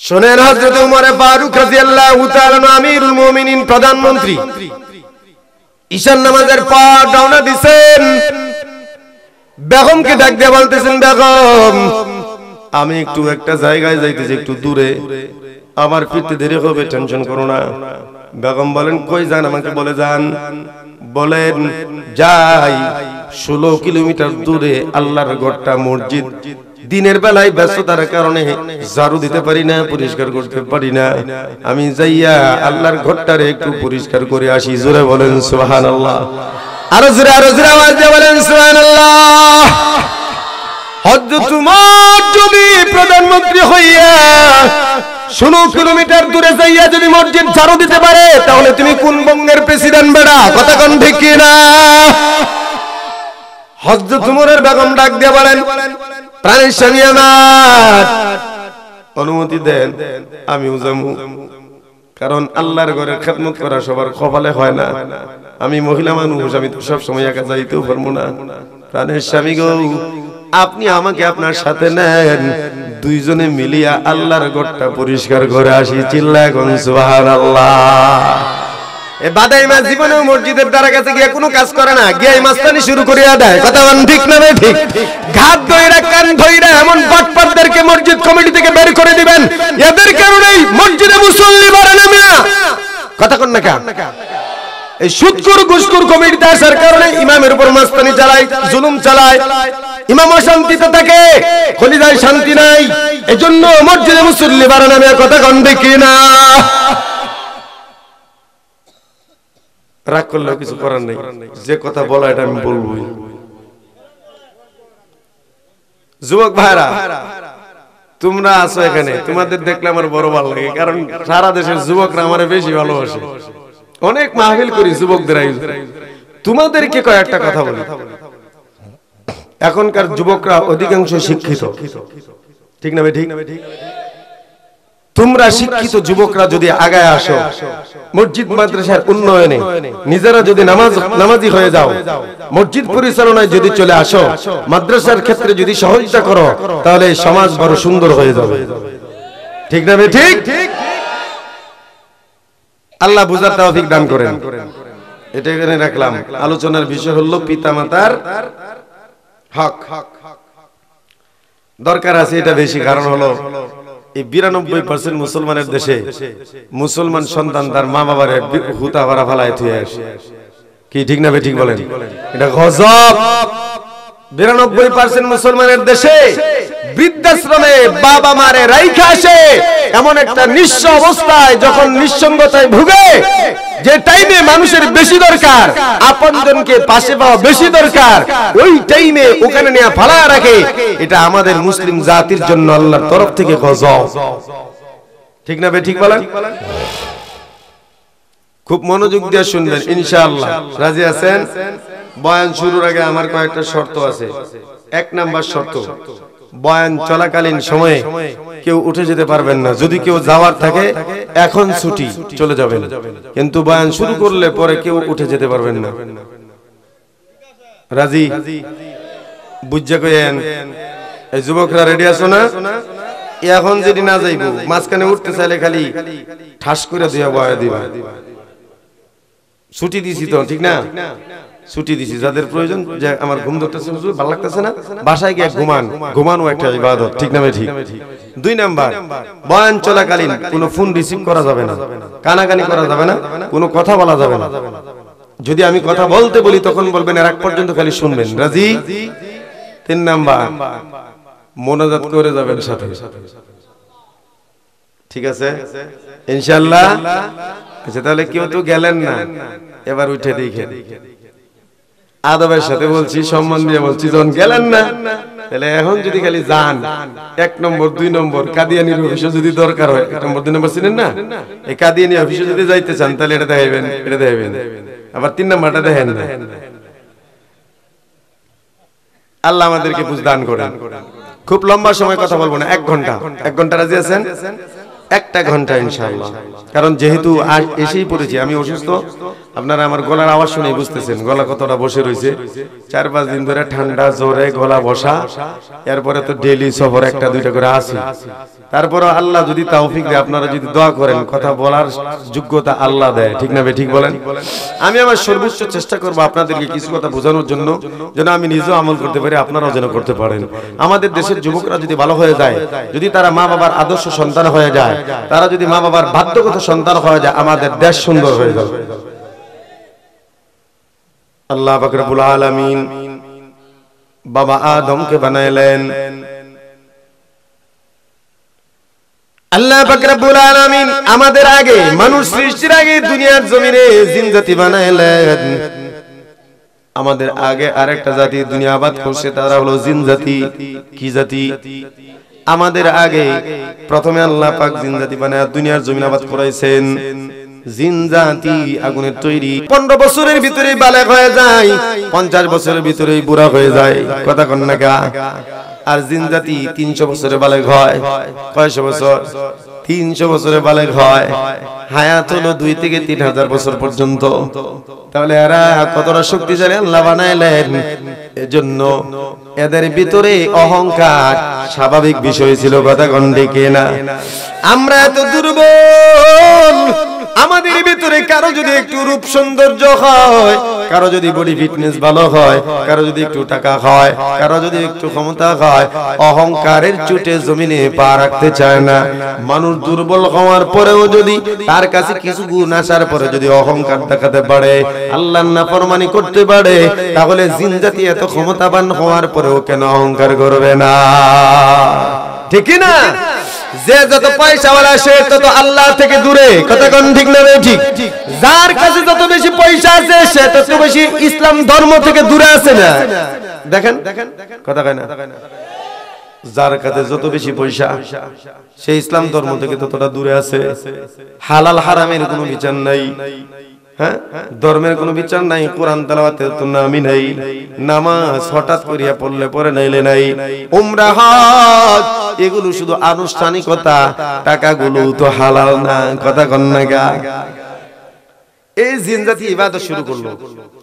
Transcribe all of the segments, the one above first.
শোনেন, হযরত উমর ফারুক রাদিয়াল্লাহু তাআলা আমিরুল মুমিনিন, প্রধানমন্ত্রী, ঈশান নামাজের পর রওনা দিবেন। বেগমকে ডাক দিয়ে বলতেছেন, বেগম আমি একটা জায়গায় যাইতেছি, একটু দূরে, আমার ফিরতে দেরি হবে, টেনশন করো না। বেগম বলেন, কই যান, আমাকে বলে যান। বলেন, যাই 16 কিলোমিটার দূরে আল্লাহর ঘরটা, মসজিদ। দিনের বেলায় ব্যস্ততার কারণে ঝাড়ু দিতে পারি না, পরিষ্কার করতে পারি না, আমি যাইয়া আল্লাহর ঘরটারে একটু পরিষ্কার করে আসি। জোরে বলেন সুবহানাল্লাহ। আরো জোরে আওয়াজ দিয়ে বলেন সুবহানাল্লাহ। হযরত উমর যদি প্রধানমন্ত্রী হইয়া 16 কিলোমিটার দূরে যাইয়া যদি মসজিদ ঝাড়ু দিতে পারে, তাহলে তুমি কোন বঙ্গের প্রেসিডেন্ট বেড়া? কথা কোন ঠিক কি না? হযরত উমরের বেগম ডাক দিয়ে বলেন, প্রাণের স্বামী আমার, অনুমতি দেন, আমিও যাবো। কারণ আল্লাহর ঘরের খেদমত করা সবার কপালে হয় না। আমি মহিলা মানুষ, আমি তো সব সময় একা যাইতেও পারবো না। প্রাণের স্বামী গো, আপনি আমাকে আপনার সাথে নেন, দুইজনে মিলিয়া আল্লাহর ঘরটা পরিষ্কার করে আসি। চিল্লায় কোন সুবহানাল্লাহ। এ বাদাইমা জীবনেও মসজিদের দ্বারা কাছে গিয়ে কোনো কাজ করে না, গিয়ে মাস্তানি শুরু করিয়া দেয়। কথা বলেন ঠিক না ভাই? ঠিক। ঘাত ধইরা, কান ধইরা এমন বাটপারদেরকে মসজিদ কমিটি থেকে বের করে দিবেন, এদের কারণেই মসজিদে মুসল্লি বাড়ে না মিয়া। কথা কোন না কা? এই সুদখোর ঘুষখোর কমিটিতে আসার কারণে ইমামের উপর মাস্তানি চালায়, জুলুম চালায়, ইমাম অশান্তিতে থাকে, খলিদায় শান্তি নাই। এজন্য মসজিদে মুসল্লি বাড়ে না মিয়া। কথা কোন ঠিক না? রাগ করলেও কিছু করার নেই, যে কথা বলা এটা আমি বলবোই। যুবক ভাইরা, তোমরা আছো এখানে, তোমাদের দেখলে আমার বড় ভালো লাগে, কারণ সারা দেশের যুবকরা আমারে বেশি ভালোবাসে। অনেক মাহফিল করি যুবকদের আয়োজন। তোমাদেরকে কয়েকটা কথা বলি। এখনকার যুবকরা অধিকাংশ শিক্ষিত, ঠিক না ভাই? ঠিক। তোমরা শিক্ষিত যুবকরা যদি আগায় আসো, মসজিদ মাদ্রাসার উন্নয়নে নিজেরা যদি নামাজি হয়ে যাও, মসজিদ পরিচালনায় যদি চলে আসো, মাদ্রাসার ক্ষেত্রে যদি সহযোগিতা করো, তাহলে সমাজ বড় সুন্দর হয়ে যাবে। ঠিক না ভাই? ঠিক। আল্লাহ বুঝার তৌফিক দান করেন। এটা এখানে রাখলাম। আলোচনার বিষয় হলো পিতামাতার হক। দরকার আছে এটা বেশি, কারণ হলো এই 92% মুসলমানের দেশে মুসলমান সন্তান তার মা বাবার হুতা ভরা ফালায় থুয়ে আসে। কি ঠিক না ভাই? ঠিক বলেন। এটা গজব। 92% মুসলমানের দেশে বৃদ্ধাশ্রমে বাবা মারে রাইখা আসে, এমন একটা নিঃস্ব অবস্থায়, যখন নিঃসঙ্গতায় ভুগে, যে টাইমে মানুষের বেশি দরকার, আপনজনকে পাশে পাওয়া বেশি দরকার, ওই টাইমে ওখানে নিয়ে ফালা রাখে। এটা আমাদের মুসলিম জাতির জন্য আল্লাহর তরফ থেকে গজব। ঠিক না ভাই? ঠিক বলেন। খুব মনোযোগ দিয়ে শুনবেন ইনশাআল্লাহ। রাজি আছেন? বয়ান শুরুর আগে আমার কয়েকটা শর্ত আছে। 1 নাম্বার শর্ত, বয়ান চলাকালীন সময়ে কেউ উঠে যেতে পারবেন না। যদি কেউ যাওয়ার থাকে, এখন ছুটি, চলে যাবেন, কিন্তু বয়ান শুরু করলে পরে কেউ উঠে যেতে পারবেন না। রাজি? বুঝা কইেন। এই যুবকরা রেডি আছো না? এখন যদি না যাইব, মাঝখানে উঠতে চাইলে খালি ঠাস করে দিয়া বয়া দিবা। ছুটি দিছি তো, ঠিক না? ছুটি দিছি। যাদের প্রয়োজন, যে আমার ঘুম ধরতেছে, হুজুর ভালো লাগতেছে না, বাসায় গিয়ে ঘুমান। ঘুমানো একটা ইবাদত। ঠিক না ভাই? ঠিক। 2 নাম্বার, বয়ান চলাকালীন কোনো ফোন রিসিভ করা যাবে না, কানাকানি করা যাবে না, কোনো কথা বলা যাবে না। যদি আমি কথা বলতে বলি, তখন বলবেন এর আগ পর্যন্ত খালি শুনবেন। রাজি? 3 নাম্বার, মোনাজাত করে যাবেন সাথে। ঠিক আছে ইনশাআল্লাহ? আচ্ছা, তাহলে কেউ তো গেলেন না, এবার উঠে দেখেন। আদবের সাথে বলছি, সম্মান দিয়ে বলছি, যখন গেলেন না, তাহলে এখন যদি খালি যান, 1 নম্বর 2 নম্বর কাদিয়ানির অফিসে যদি দরকার হয়, 1 নম্বর 2 নম্বর চিনেন না, এই কাদিয়ানি অফিসে যদি যাইতে চান, তাহলে এটা দেখাইবেন, এটা দেখাইবেন। আবার 3 নম্বরটা দেখেন না। আল্লাহ আমাদেরকে বুঝ দান করেন। খুব লম্বা সময় কথা বলবো না, 1 ঘন্টা। 1 ঘন্টা রাজি আছেন? 1টা ঘন্টা ইনশাআল্লাহ। কারণ যেহেতু এসেই পড়েছি, আমি অসুস্থ, আপনারা আমার গলার আওয়াজ শুনে বুঝতেছেন গলা কতটা বসে রয়েছে। 4-5 দিন ধরে ঠান্ডা জ্বরে গলা বসা, এরপরে তো ডেইলি সফর 1-2টা করে আসি। তারপরে আল্লাহ যদি তৌফিক দেয়, আপনারা যদি দোয়া করেন, কথা বলার যোগ্যতা আল্লাহ দেয়, ঠিক না? ঠিক বলেন। আমি আমার সর্বোচ্চ চেষ্টা করব আপনাদেরকে কিছু কথা বোঝানোর জন্য, যেন আমি নিজেও আমল করতে পারি, আপনারাও যেন করতে পারেন। আমাদের দেশের যুবকরা যদি ভালো হয়ে যায়, যদি তারা মা বাবার আদর্শ সন্তান হয়ে যায়, তারা যদি মা বাবার বাধ্যগত সন্তান হয়ে যায়, আমাদের দেশ সুন্দর হয়ে যাবে। আল্লাহ পাক রব্বুল আলামিন বাবা আদমকে বানাইলেন। আল্লাহ পাক রব্বুল আলামিন আমাদের আগে, মানুষ সৃষ্টির আগে দুনিয়ার জমিনে জিন জাতি বানাইলেন। আমাদের আগে আরেকটা জাতি দুনিয়া আবাদ করছে, তারা হলো জিন জাতি। কি জাতি? আমাদের আগে প্রথমে আল্লাহ পাক জিন জাতি বানায় দুনিয়ার জমিন আবাদ করাইছেন। জিন জাতি আগুনের তৈরি, 15 বছরের ভিতরেই বালেগ হয়ে যায়, 50 বছরের ভিতরেই বুড়া হয়ে যায়। কথা কন না গা? আর জিন জাতি 300 বছরে বালেগ হয়। কয়শো বছর? 300 বছরে বালেগ হয়। হায়াত হলো 2 থেকে 3000 বছর পর্যন্ত। তাহলে এরা কতটা শক্তিশালী আল্লাহ বানাইলেন। এজন্য এদের ভিতরে অহংকার স্বাভাবিক বিষয় ছিল। কথা কন ঠিক না? আমরা এত দুর্বল, আমাদের ভিতরে কারো যদি একটু রূপ সৌন্দর্য হয়, কারো যদি বডি ফিটনেস ভালো হয়, কারো যদি একটু টাকা হয়, কারো যদি একটু ক্ষমতা হয়, অহংকারের চুটে জমিনে পা রাখতে চায় না। মানুষ দুর্বল হওয়ার পরেও যদি তার কাছে কিছু গুণ আসার পরে যদি অহংকার দেখাতে পারে, আল্লাহর নাফরমানি করতে পারে, তাহলে জিন জাতি এত ক্ষমতাবান হওয়ার পরেও কেন অহংকার করবে না? ঠিক না? যে যত পয়সাওয়ালা সে তত আল্লাহ থেকে দূরে। কথা কোন ঠিক না? ঠিক। যার কাছে যত বেশি পয়সা আছে সে তত বেশি ইসলাম ধর্ম থেকে দূরে আছে না? দেখেন কথা কয় না? যার কাছে যত বেশি পয়সা সে ইসলাম ধর্ম থেকে ততটা দূরে আছে। হালাল হারামের কোনো বিচার নাই, হ্যাঁ, ধর্মের কোনো বিচার নাই, কোরআন তেলাওয়াতের তো নামই নাই, নামাজ হঠাৎ করিয়া পড়লে পরে নাইলে নাই, উমরা হজ এগুলো শুধু আনুষ্ঠানিকতা, টাকাগুলো তো হালাল না। কথা কন না গা? এই জিন জাতি ইবাদত শুরু করলো,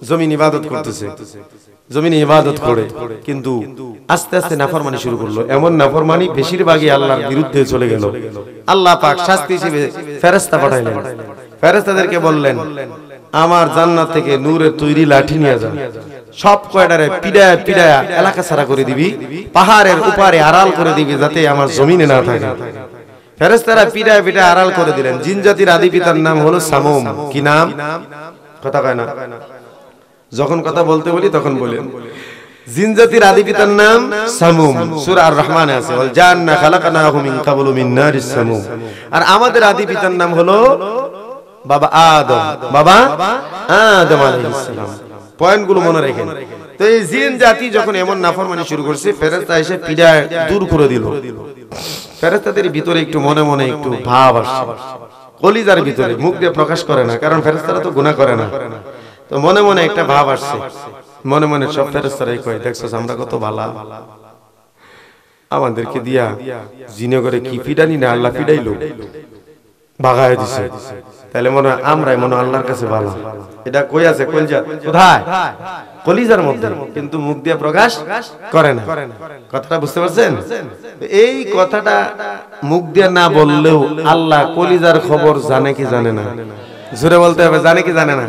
জমিন ইবাদত করতেছে, জমিনে ইবাদত করে, কিন্তু আস্তে আস্তে নাফরমানি শুরু করলো। এমন নাফরমানি বেশিরভাগই আল্লাহর বিরুদ্ধে চলে গেল। আল্লাহ পাক শাস্তি হিসেবে ফেরেশতা পাঠাইলেন। ফেরেশতাদেরকে বললেন, আমার জান্নাত থেকে নূরের তৈরি লাঠি নিয়ে যান, সব কয়টারে পিড়ায় পিড়ায় এলাকা ছাড়া করে দিবি, পাহাড়ের উপরে আড়াল করে দিবি, যাতে আমার জমিনে না থাকে। ফেরেশতারা পিড়ায় পিড়ায় আড়াল করে দিলেন। জিন জাতির আদি পিতার নাম হলো সামুম। কি নাম? কথা কয় না? যখন কথা বলতে বলি তখন বলেন। জিন জাতির আদি পিতার নাম সামুম। সূরা আর রহমানে আছে, ওয়াল জান্না খালাকনাহু মিন ক্বাবলু মিন নারিস সামুম। আর আমাদের আদি পিতার নাম হলো বাবা আদম। বাবা আদম আলাইহিস সালাম। পয়েন্টগুলো মনে রাখেন। তো এই জিন জাতি যখন এমন নাফরমানি শুরু করছে, ফেরেশতা এসে পিড়ায় দূর করে দিল। ফেরেশতাদের ভিতরে একটু মনে মনে একটু ভাব আসে, কলিজার ভিতরে, মুখ দিয়ে প্রকাশ করে না, কারণ ফেরেশতারা তো গুনাহ করে না। তো মনে মনে একটা ভাব আসছে, মনে মনে সব ফেরেশতারাই কয়, দেখছস আমরা কত ভালা, আমাদেরকে দিয়া জিনে করে কি পিডানি না, আল্লাহ পিডাইলো, ভাগায় দিছে। তাহলে মনে হয় আমরাই মনে আল্লাহর কাছে ভালো। এটা কই আছে? কলিজা কোথায়? কলিজার মধ্যে, কিন্তু মুখ দিয়ে প্রকাশ করে না। কথাটা বুঝতে পারছেন? এই কথাটা মুখ দিয়ে না বললেও আল্লাহ কলিজার খবর জানে কি জানে না? জোরে বলতে হবে, জানে কি জানে না?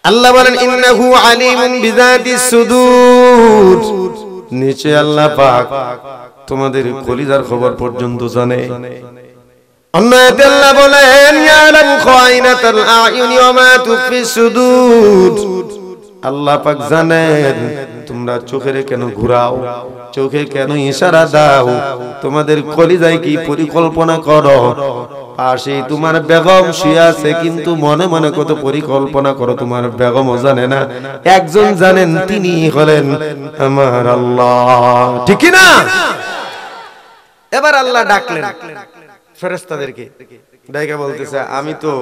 আল্লাহ বলেন, ইন্নাহু আলিমুন বিযাতিস সুদূর। নিচে আল্লাহ পাক তোমাদের কলিজার খবর পর্যন্ত জানে। অন্য আয়াতে আল্লাহ বলেন, ইয়ালামু খায়িনাতাল আ'য়ুনি ওয়া মা তুখফিস সুদূর। আল্লাহ পাক জানেন তোমরা চোখের কেন ঘুরাও, চোখে কেন ইশারা দাও, তোমাদের কলিজায় কি পরিকল্পনা করো। পাশে তোমার বেগম শুয়ে আছে, কিন্তু মনে মনে কত পরিকল্পনা করো তোমার বেগমও জানে না। একজন জানেন, তিনি হলেন আমার আল্লাহ। ঠিক কি না? এবার আল্লাহ ডাকলেন ফেরেশতাদেরকে, ডাইকা বলতেছে, আমি তো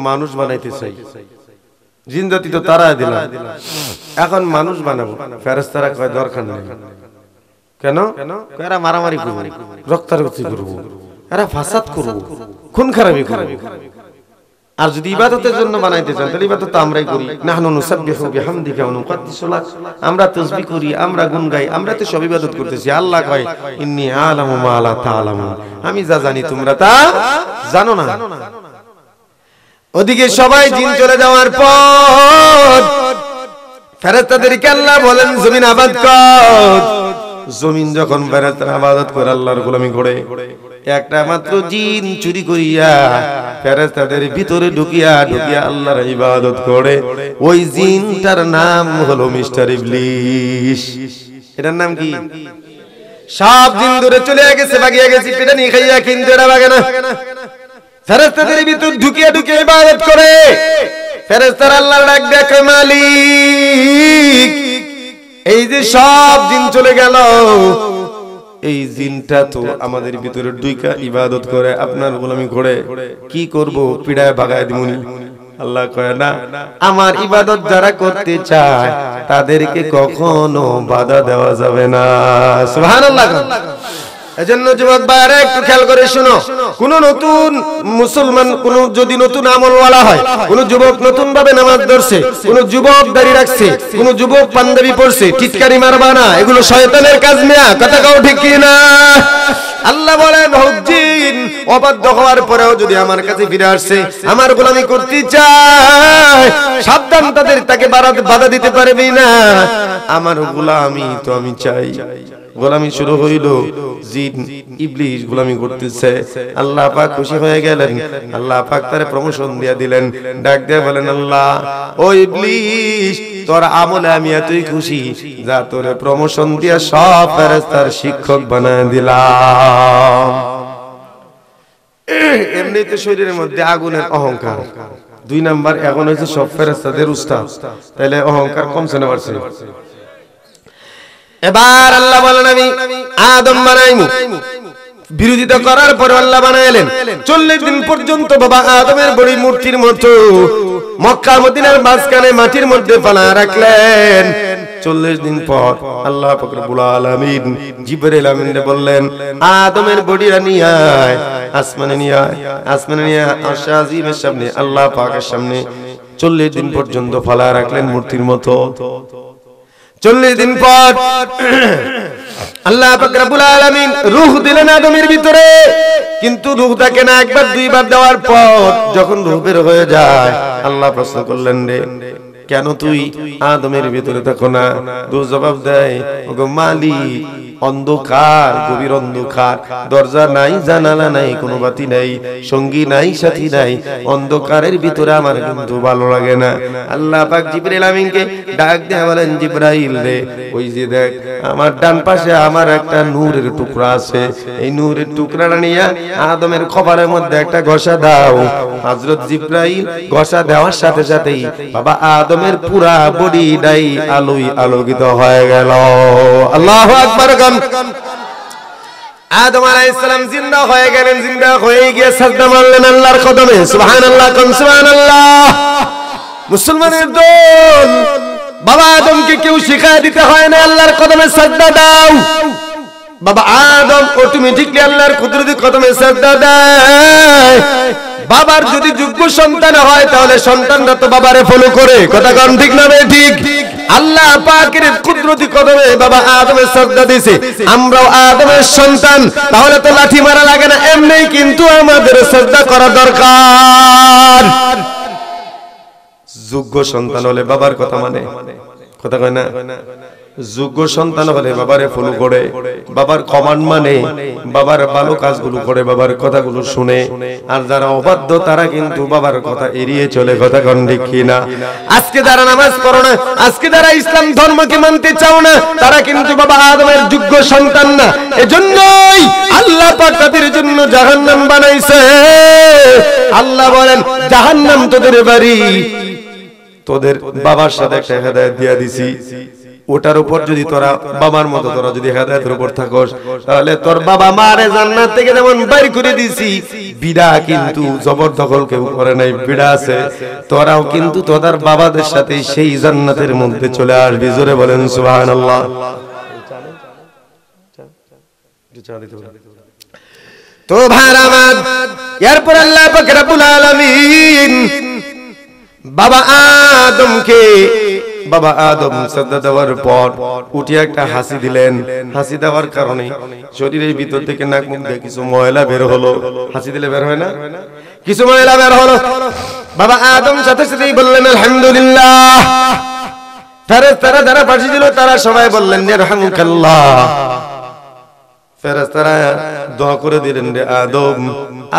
মানুষ বানাইতে চাই। জিন জাতি তো তারা দিলাম, এখন মানুষ বানাবো। ফেরেশতারা কয় দরকার নেই। কেন? এরা মারামারি করবো, রক্তারক্তি করবো, এরা ফাসাদ করবো, খুন খারাপি করবো। আর যদি ইবাদতের জন্য বানাইতে চান তাহলে ইবাদত তো আমরাই করি, নাহনু নুসাব্বিহু বিহামদিকা ওয়া নুকদ্দিসু লাক, আমরা তাসবিহ করি, আমরা গুণ গাই, আমরা তো সব ইবাদত করতেছি। আল্লাহ কয় ইন্নী আ'লামু মা লা তা'লামুন, আমি যা জানি তোমরা তা জানো না। ওদিকে সবাই জিন চলে যাওয়ার পর ফেরেশতাদেরকে আল্লাহ বলেন জমিন আবাদ কর। জমিন যখন ফেরেশতারা ইবাদত করে আল্লাহর গোলামি করে, একটা মাত্র জিন চুরি করিয়া ফেরেশতাদের ভিতরে ঢুকিয়া আল্লাহর ইবাদত করে। ওই জিনটার নাম হলো মিস্টার ইবলিস। এটার নাম কি? সব জিন দূরে চলে গেছে, ভাগিয়া গেছে পিটানি খাইয়া, কিন্তু এটা ভাগে না। ফেরেশতাদের ভিতর ঢুকিয়া ইবাদত করে। ফেরেশতারা আল্লাহর ডাক দেয় মালিক, এই যে সব জিন চলে গেল, এই জিনটা তো আমাদের ভিতরে ঢুইকা ইবাদত করে, আপনার গোলামি করে, কি করব? পিড়ায় ভাগায় দিমুনি। আল্লাহ কয় না, আমার ইবাদত যারা করতে চায় তাদেরকে কখনো বাধা দেওয়া যাবে না। সুবহানাল্লাহ। এজন্য যুবক ভাইরা একটু খেয়াল করে শুনো, কোন নতুন মুসলমান, কোন যদি নতুন আমলওয়ালা হয়, কোন যুবক নতুন ভাবে নামাজ ধরছে, কোন যুবক দাড়ি রাখছে, কোন যুবক পাঞ্জাবি পরছে, টিটকারি মারবা না, এগুলো শয়তানের কাজ মিয়া, কথা কাও ঠিক কি না? আল্লাহ বলেন হুজ্জিন অবাধ্য হওয়ার পরেও যদি আমার কাছে ফিরে আসছে, আমার গোলামি করতে চায়, সাবধান, তাকে বাধা দিতে পারবি না। আমার গোলামি তো আমি চাই। গোলামি শুরু হইল, জিন ইবলিস গোলামি করতেছে। আল্লাহ পাক খুশি হয়ে গেলেন, আল্লাহ পাক তারে প্রমোশন দিয়ে দিলেন। ডাক দিয়ে বলেন আল্লাহ, ও ইবলিস, তোর আমলে আমি এতই খুশি, যা তোরে প্রমোশন দিয়া সব ফেরেশতার শিক্ষক বানায় দিলাম। এমনিতে শরীরের মধ্যে আগুনের অহংকার, 2 নাম্বার এখন হয়েছে সব ফেরেশতাদের উস্তাদ, তাহলে অহংকার কমছে না বাড়ছে? এবার আল্লাহ বলেন আমি আদম বানাইমু। বিরোধিতা করার পর আল্লাহ বানাইলেন। 40 দিন পর্যন্ত বাবা আদমের বড়ি মূর্তির মতো মক্কা মদিনার মাঝখানে মাটির মধ্যে ফালা রাখলেন। 40 দিন পর আল্লাহ পাক রব্বুল আলামিন জিবরাইল আমিনকে বললেন, আদমের বডিটা নিয়ে আয়, আসমানে নিয়ে আয়। আসমানে নিয়ে আরশ আজিমের সামনে আল্লাহ পাকের সামনে 40 দিন পর্যন্ত ফালা রাখলেন মূর্তির মতো। 40 দিন পর আল্লাহ পাক রব্বুল আলামিন রূহ দিলেন আদমের ভিতরে, কিন্তু রূহ থাকে না, একবার 2 বার দেওয়ার পর যখন রূহ বের হয়ে যায়, আল্লাহ প্রশ্ন করলেন, রে কেন তুই আদমের ভিতরে থাকো না? রূহ জবাব দেয়, ওগো মালিক, অন্ধকার, গভীর অন্ধকার, দরজা নাই, জানালা নাই, কোনো বাতি নাই, সঙ্গী নাই, সাথী নাই, অন্ধকারের ভিতরে আমার কিন্তু ভালো লাগে না। আল্লাহ পাক জিবরাইল আমিনকে ডাক দিয়ে বলেন, জিবরাইল রে, ওই যে দেখ আমার ডান পাশে আমার একটা নূরের টুকরা আছে, এই নূরের টুকরাটা নিয়ে আদমের কপালের মধ্যে একটা ঘষা দাও। হযরত জিবরাইল ঘষা দেওয়ার সাথে সাথেই বাবা আদমের পুরা বডিটাই আলোয় আলোকিত হয়ে গেল। আল্লাহু আকবার। আদম আলাইহিস সালাম জিন্দা হয়ে গেলেন, জিন্দা হয়ে গিয়ে সাজদা মারলেন আল্লাহর কদমে। সুবহানাল্লাহ, কোন সুবহানাল্লাহ। মুসলমানের দল, বাবা আদমকে কেউ শিখায় দিতে হয় না, আল্লাহর কদমে সাজদা দাও। বাবা আদম অটোমেটিকলি আল্লাহর কুদরতি কদমে সাজদা দেয়। বাবার যদি যোগ্য সন্তান হয় তাহলে সন্তানরা তো বাবারে ফলো করে, কথা কোন ঠিক না ঠিক? আল্লাহ পাকের কুদরতি কদমে বাবা আদমের সাজদা দিয়েছে, আমরাও আদমের সন্তান, তাহলে তো লাঠি মারা লাগে না, এমনি কিন্তু আমাদের সাজদা করা দরকার। যোগ্য সন্তান হলে বাবার কথা মানে, কথা কয় না? যোগ্য সন্তান হলে বাবারে ফলো করে, বাবার কমান্ড মানে, বাবার ভালো কাজগুলো করে, বাবার কথাগুলো শুনে। আর যারা অবাধ্য তারা কিন্তু বাবার কথা এড়িয়ে চলে, কথা কোন ঠিক কিনা? আজকে যারা নামাজ পড়ো না, আজকে যারা ইসলাম ধর্মকে মানতে চাও না, তারা কিন্তু বাবা আদমের যোগ্য সন্তান না। এজন্যই আল্লাহ পাক তাদের জন্য জাহান্নাম বানাইছে। আল্লাহ বলেন, জাহান্নাম তোদের বাড়ি, তোদের বাবার সাথে একটা হেদায়েত দিয়া দিছি, ওটার উপর যদি তোরা বাবার মতো তোরা যদি হেদায়েতের উপর থাকস, তাহলে তোর বাবা মারে জান্নাত থেকে যেমন বাইর করে দিছি, বিড়া কিন্তু জবরদখল কেউ করে নাই, বিড়া আছে, তোরাও কিন্তু তোদের বাবাদের সাথে সেই জান্নাতের মধ্যে চলে আসবি। জোরে বলেন সুবহানাল্লাহ। তো ভাইরা আমার, এরপর আল্লাহ পাক রব্বুল আলামিন বাবা আদম সাজদা দেওয়ার পর উঠে একটা হাসি দিলেন। হাসি দেওয়ার কারণে শরীরের ভিতর থেকে নাক মুখ দিয়ে কিছু ময়লা বের হলো। হাসি দিলে বের হয় না? কিছু ময়লা বের হলো। বাবা আদম সাথে সাথেই বললেন আলহামদুলিল্লাহ। ফেরেশতারা যারা পাশে ছিল তারা সবাই বললেন ইয়ারহামুকাল্লাহ। ফেরেশতারা দোয়া করে দিলেন রে আদম,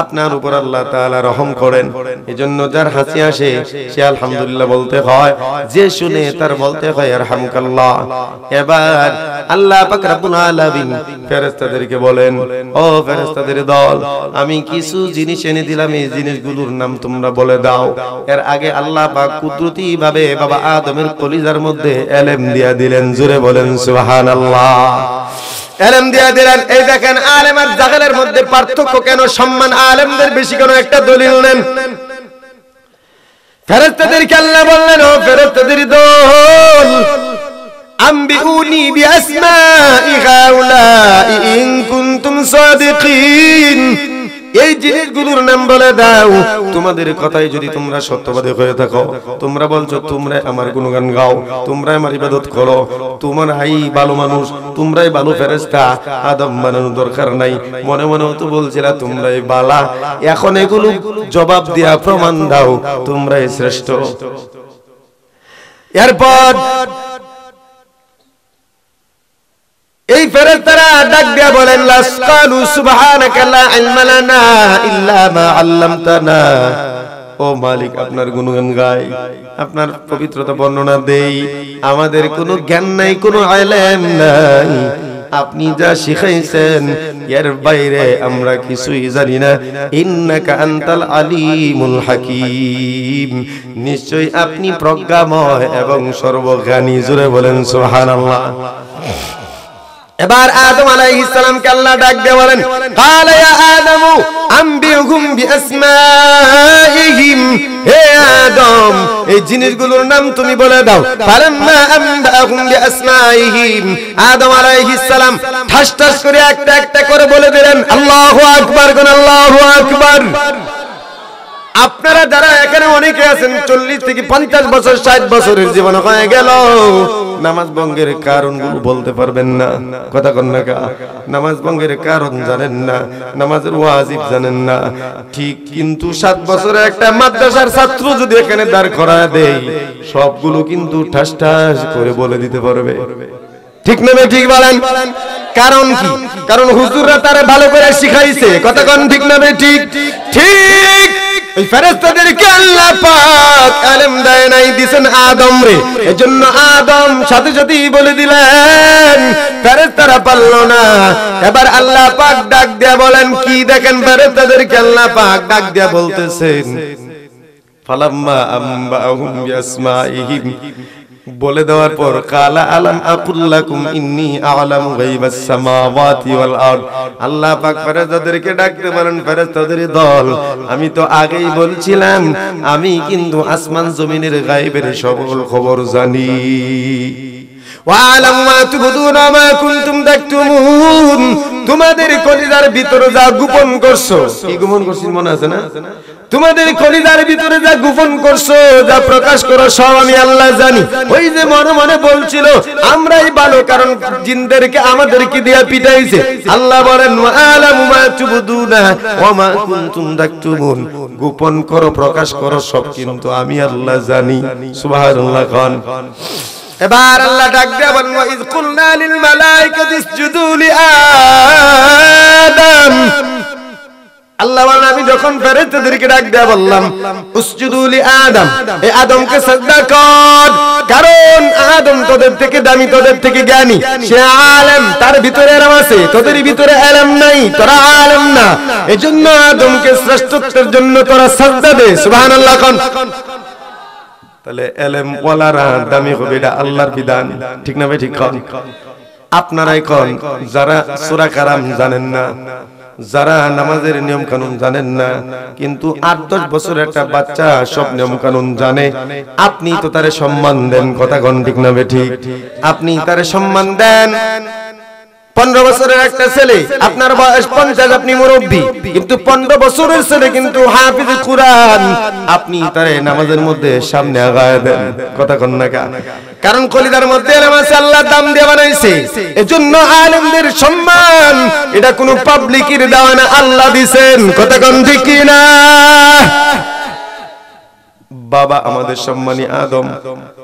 আপনার উপর আল্লাহ তাআলা রহম করেন। এজন্য যার হাসি আসে সে আলহামদুলিল্লাহ বলতে হয়, যে শুনে তার বলতে হয় ইয়ারহামুকাল্লাহ। এবার আল্লাহ পাক রব্বুল আলামিন ফেরেশতাদেরকে বলেন, ও ফেরেশতাদের দল, আমি কিছু জিনিস এনে দিলাম, এই জিনিসগুলোর নাম তোমরা বলে দাও। এর আগে আল্লাহ পাক কুদরতি ভাবে বাবা আদমের কলিজার মধ্যে ইলম দিয়া দিলেন। জোরে বলেন সুবহানাল্লাহ। ইলম দিয়া দিলেন। এই দেখেন আলেম আর জাহেলের মধ্যে পার্থক্য কেন, সম্মান আলেমদের বেশি কেন, একটা দলিল নেন। ফেরেশতাদেরকে আল্লাহ বললেন, ও ফেরেশতাদের দল, আম্বিউনি বিআসমাই হাউলাই ইন কুনতুম সাদিকিন। এই জিনিসগুলোর নাম বলে দাও। তোমাদের কথাই যদি তোমরা সত্যবাদী হয়ে থাকো, তোমরা বলছো তোমরা আমার গুণগান গাও, তোমরা আমার ইবাদত করো, তোমরাই ভালো মানুষ, তোমরাই ভালো ফেরেশতা, আদম বানানোর দরকার নাই। মনে মনেও তো বলছিলা তোমরাই বালা, এখন এগুলো জবাব দিয়া প্রমাণ দাও তোমরাই শ্রেষ্ঠ। এরপর এই ফেরেশতারা ডাক দিয়া বলেন, লাসকালু সুবহানাকা লা ইলমা লানা ইল্লা মা আল্লামতানা। ও মালিক, আপনার গুণগান গাই, আপনার পবিত্রতা বর্ণনা দেই, আমাদের কোনো জ্ঞান নাই, কোনো ইলম নাই। আপনি যা শিখাইছেন এর বাইরে আমরা কিছুই জানি না। ইন্নাকা আনতাল আলিমুল হাকিম, নিশ্চয়ই আপনি প্রজ্ঞাময় এবং সর্বজ্ঞানী। জোরে বলেন সুবহানাল্লাহ। এবার আদম আলাইহিস সালামকে আল্লাহ ডাক দিয়ে বলেন, ক্বালা ইয়া আদামু আম্বিহুম বিআসমাইহিম। হে আদম, এই জিনিসগুলোর নাম তুমি বলে দাও। ফালাম্মা আম্বাহুম বিআসমাইহিম, আদম আলাইহিস সালাম ঠাস ঠাস করে একটা একটা করে বলে দিলেন আল্লাহু আকবার, কোন আল্লাহু আকবার। আপনারা যারা এখানে অনেকে আছেন 40 থেকে 50 বছর 60 বছরের জীবন হয়ে গেল, নামাজ ভঙ্গের কারণগুলো বলতে পারবেন না। কথা কন না কা? নামাজ ভঙ্গের কারণ জানেন না, নামাজের ওয়াজিব জানেন না। ঠিক, কিন্তু 7 বছরের একটা মাদ্রাসার ছাত্র যদি এখানে দাঁড় করায় দেই, সবগুলো কিন্তু ঠাস ঠাস করে বলে দিতে পারবে। ঠিক না? ঠিক বলেন। কারণ কি? কারণ হুজুররা তারে ভালো করে শিখাইছে। কথা কন ঠিক না? ঠিক ঠিক। এই ফেরেশতাদেরকে আল্লাহ পাক ইলম দেয় নাই, দিবেন আদম রে। এজন্য আদম সাথে সাথেই বলে দিলেন, ফেরেশতারা পারল না। এবার আল্লাহ পাক ডাক দিয়া বলেন কি, দেখেন ফেরেশতাদেরকে আল্লাহ পাক ডাক দিয়া বলতেছেন, ফালাম্মা আম্বাহুম বিআসমাইহিম, বলে দেওয়ার পর কালা আলাম আকুল্লাকুম ইন্নী আ'লামু গায়বাস সামাওয়াতি ওয়াল আরদ। আল্লাহ পাক ফেরেশতাদেরকে ডাকতে বলেন, ফেরেশতাদের দল, আমি তো আগেই বলছিলাম আমি কিন্তু আসমান জমিনের গায়বের সকল খবর জানি। ওয়ালামু মা তুবদুনা মা কুনতুম তাকতুমুন, তোমাদের কলিজার ভিতরে যা গোপন করছো, কি গোপন করছিস মনে আছে না? তোমাদের কলিজার ভিতরে যা গোপন করছো, যা প্রকাশ করো, সব আমি আল্লাহ জানি। ওই যে মনে মনে বলছিল আমরাই ভালো, কারণ জিনদেরকে আমাদেরকে দিয়ে পিটাইছে। আল্লাহ বলেন ওয়ালামু মা তুবদুনা ওয়া মা কুনতুম তাকতুমুন, গোপন করো প্রকাশ করো সব কিন্তু আমি আল্লাহ জানি। সুবহানাল্লাহ। খান এবার আল্লাহ ডাক দেয়া বলেন, ওয়া ইয কুলনা লিল মালাইকাতি ইসজুদু লি আদম। আল্লাহ বলেন, আমি যখন ফেরেশতাদেরকে ডাক দেয়া বললাম উসজুদু লি আদম, এই আদমকে সিজদা কর, কারণ আদম তোদের থেকে দামি, তোদের থেকে জ্ঞানী, সে আলেম, তার ভিতরে ইলম আছে, তোদের ভিতরে ইলম নাই, তোরা আলেম না। এজন্য আদমকে শ্রেষ্ঠত্বের জন্য তোরা সিজদা দে। সুবহানাল্লাহ। কোন তাহলে ইলম ওয়ালারা দামি হবে, এটা আল্লাহর বিধান। ঠিক না ভাই? ঠিক। কোন আপনারাই কোন যারা সূরা কালাম জানেন না, যারা নামাজের নিয়ম কানুন জানেন না, কিন্তু 8-10 বছরের একটা বাচ্চা সব নিয়ম কানুন জানে, আপনি তো তারে সম্মান দেন। কথা কোন ঠিক না ভাই? ঠিক। আপনি তারে সম্মান দেন, 15 বছরের একটা ছেলে, আপনার বয়স 50, আপনি মুরব্বী, কিন্তু 15 বছরের ছেলে কিন্তু হাফিজ কুরআন, আপনি তারে নামাজের মধ্যে সামনে আগায় দেন। কথা কন না কা? কারণ কলিজার মধ্যে নামাজ আল্লাহ দাম দিয়ে বানাইছে, এজন্য আলেমদের সম্মান এটা কোনো পাবলিকের দেওয়া না, আল্লাহ দিবেন। কথা কন ঠিক কি না? বাবা আমাদের সম্মানী আদম,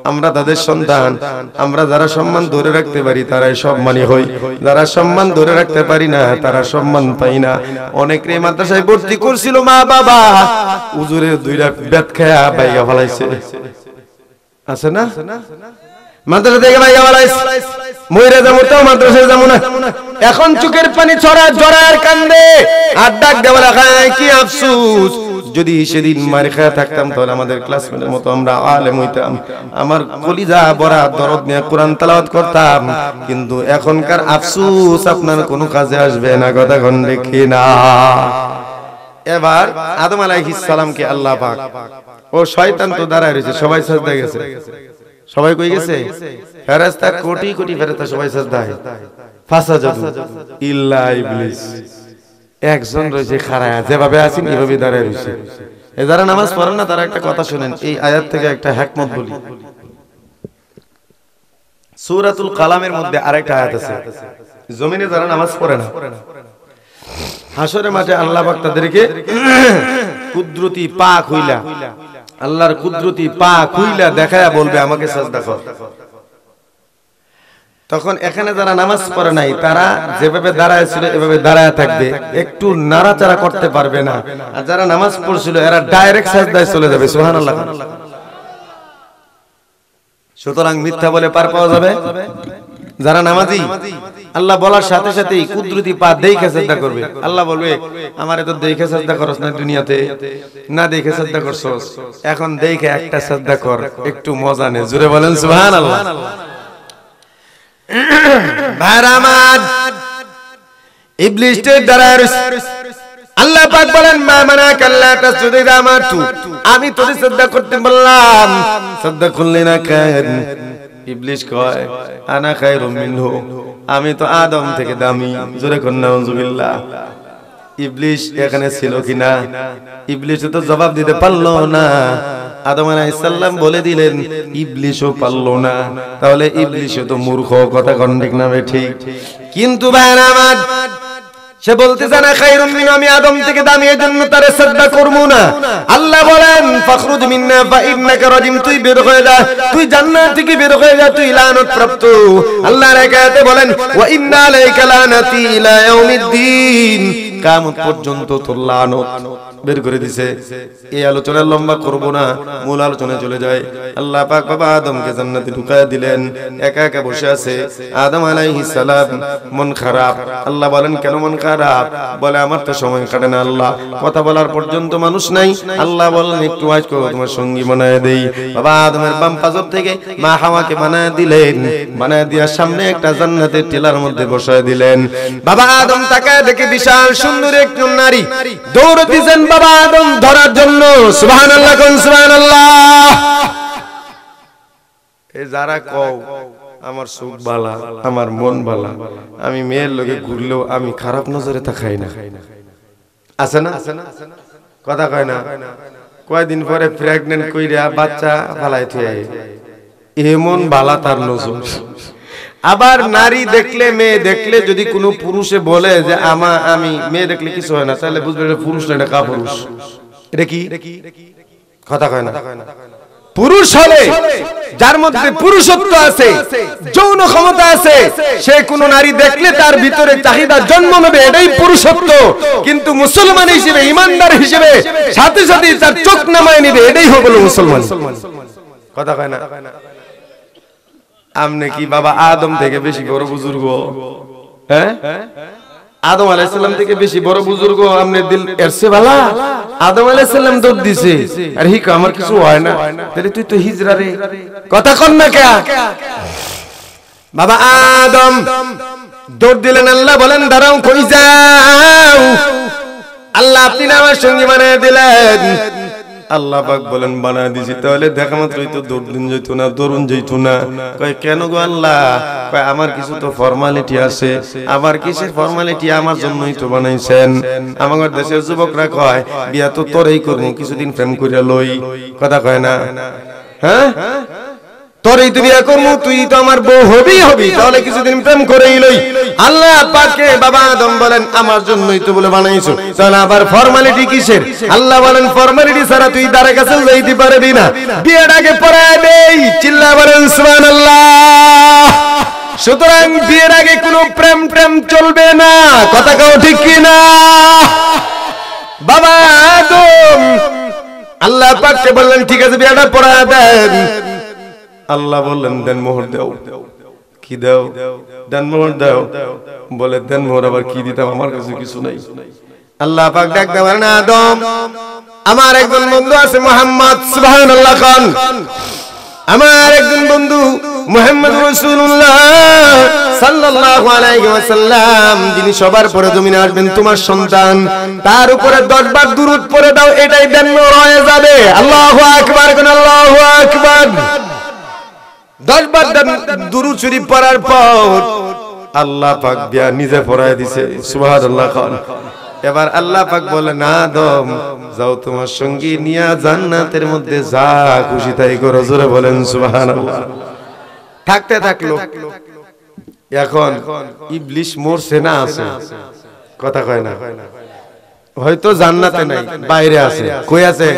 আমরা তাদের সন্তান, আমরা যারা সম্মান ধরে রাখতে পারি তারাই সম্মানী হই, যারা সম্মান ধরে রাখতে পারি না তারা সম্মান পাই না। অনেকে মাদ্রাসায় ভর্তি করছিল মা বাবা, হুজুরের দুইটা বেত খায়া বাইগা ফলাইছে, আছে না? মাদ্রাসা থেকে বাইগা ফলাইছে, মইরা যাবো তো মাদ্রাসায় যাবো না। এখন চোখের পানি ছড়া জড়ার কান্দে, আর ডাক দেওয়া লাগায় কি আফসোস, যদি সেদিন মার খায়া থাকতাম তাহলে আমাদের ক্লাসমেটের মতো আমরা আলেম হইতাম, আমার কলিজা ভরা দরদ নিয়ে কোরআন তেলাওয়াত করতাম। কিন্তু এখনকার আফসোস আপনার কোনো কাজে আসবে না। কথা কোন দেখি না? এবার আদম আলাইহিস সালামকে আল্লাহ পাক, ও শয়তান তো দাঁড়ায় রয়েছে, সবাই সাজদা গেছে, সবাই কই গেছে? ফেরেশতা কোটি কোটি ফেরেশতা সবাই সাজদায়, ফাসাজাদু ইল্লা ইবলিস একজন রয়েছে খাড়ায়, যেভাবে আছেন এভাবে দাঁড়ায় রয়েছে। এই যারা নামাজ পড়েন না তারা একটা কথা শুনেন, এই আয়াত থেকে একটা হিকমত বলি। সূরাতুল কালামের মধ্যে আরেকটা আয়াত আছে, জমিনে যারা নামাজ পড়ে না, হাসরের মাঠে আল্লাহ পাক তাদেরকে কুদরতি পা খুইলা, আল্লাহর কুদরতি পা খুইলা দেখায়া বলবে আমাকে সাজদা কর। তখন এখানে যারা নামাজ পড়ে নাই তারা যেভাবে দাঁড়ায় ছিল এভাবে দাঁড়ায় থাকবে, একটু নাড়াচাড়া করতে পারবে না। আর যারা নামাজ পড়ছিল এরা ডাইরেক্ট সাজদায় চলে যাবে। সুবহানাল্লাহ। সুতরাং মিথ্যা বলে পার পাওয়া যাবে? যারা নামাজি আল্লাহ বলার সাথে সাথেই কুদরতি পা দেখে সাজদা করবে। আল্লাহ বলবে আমারে তো দেখে সাজদা করছ না দুনিয়াতে, না দেখে সাজদা করছস, এখন দেখে একটা সাজদা কর, একটু মজা নে। জোরে বলেন সুবহানাল্লাহ। ভারামাদ ইবলিস তে দাঁড়ায় আল্লাহ পাক বলেন মা মানাকা আল্লা তাসজুদা ইযা আমারতু, আমি তোরে সাজদা করতে বললাম, সাজদা করলি না কেন? ইবলিস কয় আনা খায়রুম মিনহু, আমি তো আদম থেকে দামি। জোরে কোন নাউযুবিল্লাহ। ইবলিস এখানে ছিল কিনা? ইবলিস তো জবাব দিতে পারলো না। আদম আলাইহিস সালাম বলে দিলেন, ইবলিসও পারলো না। তাহলে ইবলিসও তো মূর্খ। কথা কোন ঠিক না ঠিক? কিন্তু ভাইরা আমার, সে বলতে জানা খায়রুম মিন, আমি আদম থেকে দামি, এজন্য তারে সাজদা করব না। আল্লাহ বলেন ফাখরুজ মিন্না ফা ইন্নাকা রাজিম, তুই বের হয়ে যা, তুই জান্নাত থেকে বের হয়ে যা, তুই লানত প্রাপ্ত। আল্লাহর আয়াতে বলেন ওয়া ইন্না আলাইকা লানাতি ইলা ইয়াউমিদ্দিন, কিয়ামত পর্যন্ত তোর লানত। বের করে দিয়েছে। এই আলোচনা লম্বা করব না, মূল আলোচনায় চলে যায়। আল্লাহ পাক বাবা আদমকে জান্নাতে ঢুকায় দিলেন, একা একা বসে আছে। আদম আলাইহিস সালাম মন খারাপ। আল্লাহ বলেন কেন মন খারাপ? বলে আমার তো সময় কাটে না আল্লাহ, কথা বলার পর্যন্ত মানুষ নাই। আল্লাহ বলেন একটু ওয়াজ করো, তোমার সঙ্গী বানায় দেই। বাবা আদমের বাম পাজর থেকে মা হাওয়াকে বানায় দিলেন, বানায় দেওয়ার সামনে একটা জান্নাতের টিলার মধ্যে বসায় দিলেন। বাবা আদম তাকায় দেখে বিশাল সুন্দর একজন নারী দৌড় দিয়েছেন বাবা আদম ধরার জন্য। সুবহানাল্লাহ কোন সুবহানাল্লাহ। এই যারা কও আমার সুখ বালা, আমার মন বালা, আমি মেয়ের লগে ঘুরলেও আমি খারাপ নজরে তাকাই না, আছে না? কথা কয় না? কয়দিন পরে প্রেগন্যান্ট কইরা বাচ্চা ফালাই থুই, এমন বালা তার নজর। আবার নারী দেখলে, মেয়ে দেখলে যদি কোনো পুরুষে বলে যে আমি মেয়ে দেখলে কিছু হয় না, তাহলে বুঝবে এটা পুরুষ না, এটা কাপুরুষ। এটা কি? কথা কয় না? পুরুষ হলে যার মধ্যে পুরুষত্ব আছে, যৌন ক্ষমতা আছে, সে কোন নারী দেখলে তার ভিতরে চাহিদা জন্ম নেবে, এটাই পুরুষত্ব। কিন্তু মুসলমান হিসেবে, ইমানদার হিসেবে সাথে সাথে তার চোখ নামায় নেবে, এটাই হলো মুসলমান। কথা কয় না? আমনে কি বাবা আদম থেকে বেশি বড় বুজুর্গ? হ্যাঁ, আদম আলাইহিস সালাম থেকে বেশি বড় বুজুর্গ আমনে দিল এরসে ভালা? আদম আলাইহিস সালাম দৌড় দিছে, আর হিক আমার কিছু হয় না, তাহলে তুই তো হিজরা রে। কথা কন না কে? বাবা আদম দৌড় দিলেন। আল্লাহ বলেন দাঁড়াও, কই যাও? আল্লাহ আপনি আমার সঙ্গী বানায় দিলেন। আল্লাহ পাক বলেন বানায় দিছি। তাহলে দেখা মাত্রই তো দৌড়দিন যাইতো না, দরুন যাইতো না। কয় কেন গো আল্লাহ? কয় আমার কিছু তো ফর্মালিটি আছে। আমার কিসের ফর্মালিটি? আমার জন্যই তো বানাইছেন। আমার দেশের যুবকরা কয় বিয়া তো তোরই করবো, কিছুদিন প্রেম কইরা লই, কথা কয় না? হ্যাঁ, তোরই তো বিয়া করবো, তুই তো আমার বউ হবি, তাহলে কিছুদিন প্রেম করেই লই। আল্লাহ পাককে বাবা আদম বলেন আমার জন্যই তো বলে বানাইছো, তাহলে আবার ফর্মালিটি কিসের? আল্লাহ বলেন ফর্মালিটি ছাড়া তুই তার কাছে যাইতে পারবি না, বিয়েটাকে পড়ায় দেই। চিল্লা বলেন সুবহানাল্লাহ। সুতরাং বিয়ের আগে কোনো প্রেম প্রেম চলবে না, কথা কাও ঠিক কি না? বাবা আদম আল্লাহ পাককে বললেন ঠিক আছে বিয়েটা পড়ায় দেন। আল্লাহ বললেন দেন মোহর দাও। কি দাও? দেন মোহর দাও। বলে দেন মোহর আবার কি দিতাম, আমার কাছে কিছু নাই। আল্লাহ পাক ডাক দেন আদম আমার একজন বন্ধু আছে মুহাম্মদ, সুবহানাল্লাহ খান, আমার একজন বন্ধু মুহাম্মদ রাসূলুল্লাহ সাল্লাল্লাহু আলাইহি ওয়াসাল্লাম, যিনি সবার পরে জমিনে আসবেন, তোমার সন্তান, তার উপরে 10 বার দুরূদ পড়ে দাও, এটাই দেন মোহর হয়ে যাবে। আল্লাহু আকবার, কোন আল্লাহু আকবার। 10 বার দুরূদ শরীফ পড়ার পর আল্লাহ পাক বিয়া নিজে পড়ায় দিছে, সুবহানাল্লাহ খান। এবার আল্লাহ পাক বলে না আদম যাও তোমার সঙ্গী নিয়া জান্নাতের মধ্যে যা খুশি তাই করো, জোরে বলেন সুবহানাল্লাহ। থাকতে থাকলো। এখন ইবলিস মরছে না আছে, কথা কয় না? হয়তো জান্নাতে নাই, বাইরে আছে। কই আছে?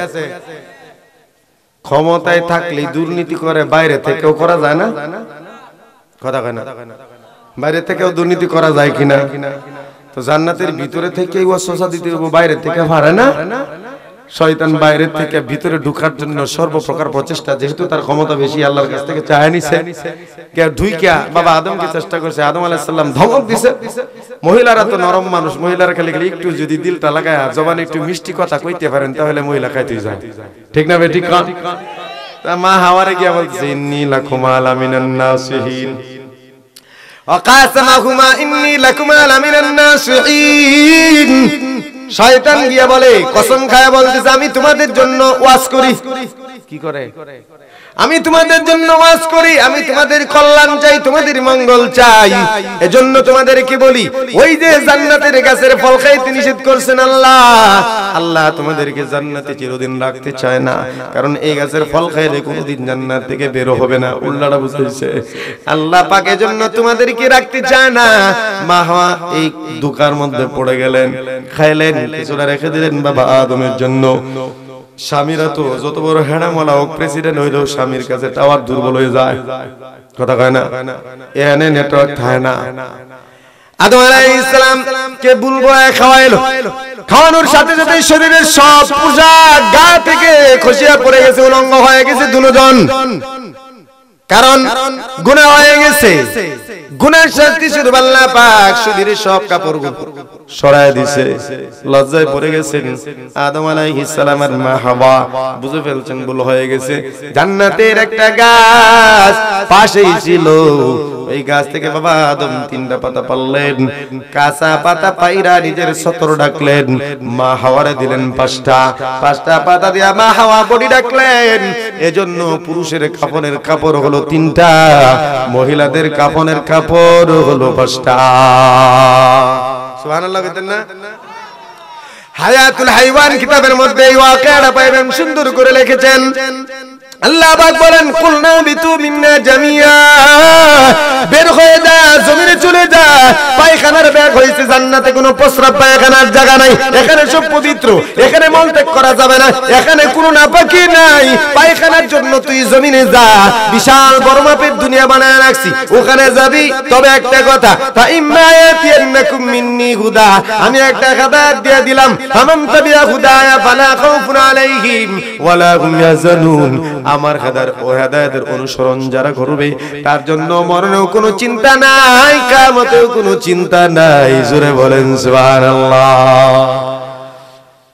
ক্ষমতায় থাকলে দুর্নীতি করে বাইরে থেকেও করা যায় না, কথা কয় না? বাইরে থেকেও দুর্নীতি করা যায় কিনা? তো জান্নাতের ভিতরে থেকে ওয়াসওয়াসা দিতে হবে, বাইরে থেকে পারে না। শয়তান বাইরে থেকে ভিতরে ঢোকার জন্য সর্বপ্রকার প্রচেষ্টা, যেহেতু তার ক্ষমতা বেশি, আল্লাহর কাছ থেকে চায় নিছে। কে ঢুইকা বাবা আদমকে চেষ্টা করছে, আদম আলাইহিস সালাম ধমক দিছে। মহিলারা তো নরম মানুষ, মহিলারা খালি একটু যদি দিলটা লাগায় জবানে একটু মিষ্টি কথা কইতে পারেন তাহলে মহিলা খাইতে যায়, ঠিক না বে? ঠিক না? তা মা হাওয়ারে গিয়া বলছে ইন্নী লাকুমা লামিনান নাসিহিন ওয়াকাসামাহুমা ইন্নী লাকুমা লামিনান নাসিহিন। শয়তান গিয়া বলে, কসম খায়া বলতেছে আমি তোমাদের জন্য ওয়াজ করি। কি করে? আমি তোমাদের জন্য ওয়াজ করি, আমি তোমাদের কল্যাণ চাই, তোমাদের মঙ্গল চাই। এজন্য তোমাদেরকে বলি ওই যে জান্নাতের গাছের ফল খাইতে নিষেধ করছেন আল্লাহ, আল্লাহ তোমাদেরকে জান্নাতে চিরদিন রাখতে চায় না, কারণ এই গাছের ফল খাইলে কোনোদিন জান্নাত থেকে বের হবে না। উল্লাটা বুঝাইছে আল্লাহ পাক, এজন্য তোমাদেরকে রাখতে চায় না। মা হাওয়া এই দুকার মধ্যে পড়ে গেলেন, খাইলেন, কিছুটা রেখে দিলেন বাবা আদমের জন্য। স্বামীরা তো যত বড় হেডামওয়ালা হোক, প্রেসিডেন্ট হইলেও স্বামীর কাছে টাওয়ার দুর্বল হয়ে যায়, কথা কয় না? এখানে নেটওয়ার্ক থাকে না। আদম আলাইহিস সালাম কে বুলবো খাওয়াইলো, খাওয়ানোর সাথে সাথে শরীরের সব পোশাক গা থেকে খসিয়া পড়ে গেছে, উলঙ্গ হয়ে গেছে দুজন, কারণ গুনাহ হয়ে গেছে। গুনার শাস্তি শুধু আল্লাহ পাক শরীরের সব কাপড় সরায় দিছে, লজ্জায় পড়ে গেছেন। আদম আলাইহিস সালামের মা হাওয়া বুঝে ফেলছেন ভুল হয়ে গেছে। জান্নাতের একটা গাছ পাশেই ছিল, ওই গাছ থেকে বাবা আদম 3টা পাতা পারলেন, কাঁচা পাতা পাইরা নিজের সতর ডাকলেন, মা হাওয়ারে দিলেন 5টা পাতা দিয়া মা হাওয়া বডি ডাকলেন। এজন্য পুরুষের কাফনের কাপড় হলো 3টা, মহিলাদের কাফনের কাপড় হলো 5টা। সুবহানাল্লাহ কইতেন না? হায়াতুল হাইওয়ান কিতাবের মধ্যে এই ওয়াকিয়াটা পাইবেন, সুন্দর করে লিখেছেন। আল্লাহ পাক বলেন কুলনা বিতু মিন্না জামিয়া, বের হয়ে যা, জমিনে চলে যা। পায়খানার ব্যাগ হইছে জান্নাতে, কোনো প্রস্রাব পায়খানার জায়গা নাই, এখানে সব পবিত্র, এখানে মলত্যাগ করা যাবে না, এখানে কোনো নাপাকি নাই। পায়খানার জন্য তুই জমিনে যা, বিশাল বড় মাপের দুনিয়া বানায় রাখছি, ওখানে যাবি। তবে একটা কথা, ফাইম্মা ইয়াতিয়ান্নাকুম মিন্নি হুদা, আমি একটা হেদায়েত দিয়ে দিলাম, ফামান তাবিয়া হুদায়া ফালা খাউফুন আলাইহিম ওয়ালা হুম ইয়াহজানুন। আমার হেদায়েতের অনুসরণ যারা করবে তার জন্য মরণেও কোনো চিন্তা নাই, কিয়ামতেও কোনো চিন্তা নাই। জোরে বলেন সুবহানাল্লাহ।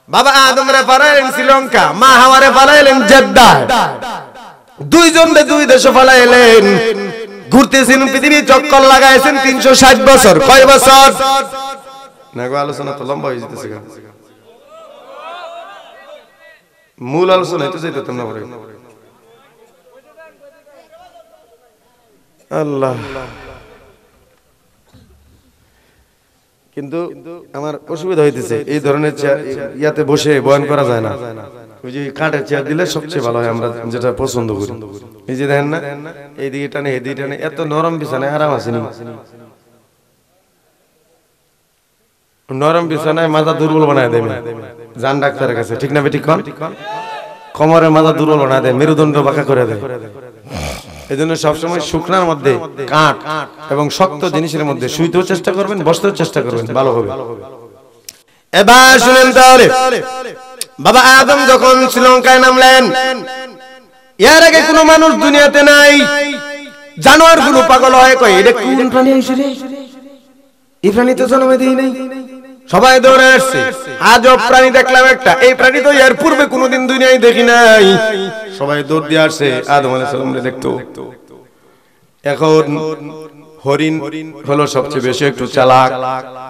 বাবা আদমরে পালাইলেন শ্রীলঙ্কা, মা হাওয়ারে পালাইলেন জেদ্দা, দুইজনরে দুই দেশে পালাইলেন। ঘুরতেছেন, পৃথিবী চক্কর লাগাইছেন 360 বছর। কয় বছর? না গো, আলোচনা তো লম্বা হয়ে যেতেছে। মূল আলোচনা তো যাইতাম না পরে আল্লাহ। কিন্তু আমার অসুবিধা হইতেছে, এই ধরনের ইয়াতে বসে বয়ান করা যায় না। ওই যে কাঠের চেয়ার দিলে সবচেয়ে ভালো হয়, আমরা যেটা পছন্দ করি। এই যে দেখেন না, এইদিকে টানে এদিকে টানে, এত নরম বিছানায় আরাম আসেনি। নরম বিছানায় মাথা দুর্বল বানায় দেয় যান ডাক্তারের কাছে, ঠিক না বেঠিক? কোমরের মাথা দুর্বল বানায় দেয়, মেরুদণ্ড বাঁকা করে দেয়। এই জন্য সবসময় শুকনার মধ্যে কাঠ এবং শক্ত জিনিসের মধ্যে শুইতেও চেষ্টা করবেন, বসতেও চেষ্টা করবেন, ভালো হবে। এবার শুনেন তাহলে, বাবা আদম যখন শ্রীলঙ্কায় নামলেন, এর আগে কোনো মানুষ দুনিয়াতে নাই। জানোয়ার গুলো পাগল হয়, কয় এটা কোন প্রাণী আইছে রে, এই প্রাণী তো জন্মে দেই নাই। সবাই দৌড়ে আসছে, আজব প্রাণী দেখলাম একটা, এই প্রাণী তো এর পূর্বে কোনোদিন দুনিয়ায় দেখি নাই। সবাই দৌড় দিয়ে আসছে আদম আলাইহিস সালামকে দেখতো। এখন হরিণ হলো সবচেয়ে বেশি একটু চালাক।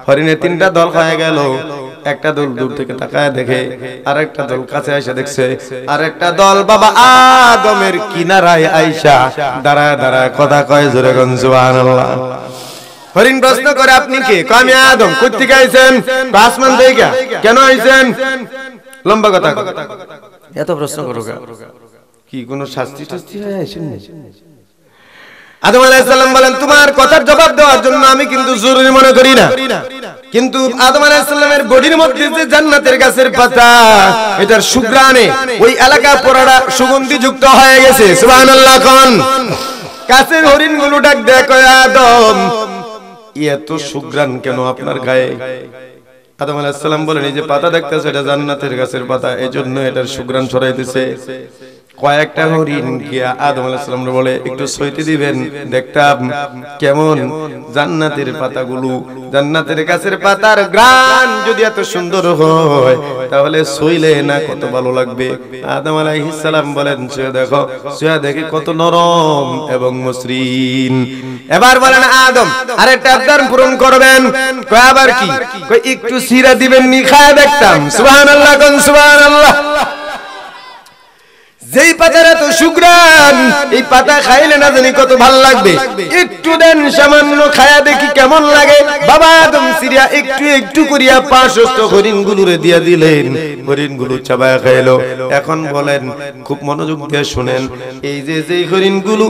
হরিণের তিনটা দল হয়ে গেল, একটা দল দূর থেকে তাকায় দেখে, আর একটা দল কাছে আইসা দেখছে, আর একটা দল বাবা আদমের কিনারায় আইসা দাঁড়ায় দাঁড়ায় কথা কয়, জোরে কোন সুবহানাল্লাহ। হরিণ প্রশ্ন করে, আপনি কে? আমি আদম। কই থেকে আইছেন? আসমান থেকে। কেন আইছেন? লম্বা কথা, এত প্রশ্ন করো কি কোনো শাস্তি টাস্তি হয় আইছেন? আদম আলাইহিস সালাম বলেন, তোমার কথার জবাব দেওয়ার জন্য আমি কিন্তু জরুরি মনে করি না, কিন্তু আদম আলাইহিস সালামের বডির মধ্যে যে জান্নাতের গাছের পাতা, এটার সুঘ্রাণে ওই এলাকা পুরোটা সুগন্ধি যুক্ত হয়ে গেছে। সুবহানাল্লাহ কোন। গাছের হরিণগুলো ডাক দেয়, কয় আদম, এত সুঘ্রাণ কেন আপনার গায়ে? আদম আলাইহিস সালাম বলেন, এই যে পাতা দেখতেছো এটা জান্নাতের গাছের পাতা, এজন্য এটার সুঘ্রাণ ছড়াইতেছে। কয়েকটা হরিণ গিয়া আদম আলাইহিস সালাম বলে, একটু সইতে দিবেন, দেখতাম কেমন জান্নাতের পাতাগুলো, জান্নাতের গাছের পাতার ঘ্রাণ যদি এত সুন্দর হয় তাহলে সইলে না কত ভালো লাগবে। আদম আলাইহিস সালাম বলেন, সে দেখো, সে দেখে কত নরম এবং মসৃণ। এবার বলেন আদম, আরেকটা আবদার পূরণ করবেন। কয় আবার কি? কয় একটু সিরা দিবেন, নি খায় দেখতাম। সুবহানাল্লাহ কোন সুবহানাল্লাহ। যেই পাতার এত সুঘ্রাণ, এই পাতা খাইলে না জানি কত ভালো লাগবে। একটু দেন, সামান্য খায়া দেখি কেমন লাগে। বাবা আদম সিরিয়া একটু একটু করিয়া পাঁচশত হরিণগুলোরে দিয়া দিলেন, হরিণগুলো চাবায়া খাইলো। এখন বলেন, খুব মনোযোগ দিয়ে শুনেন, এই যে যেই হরিণগুলো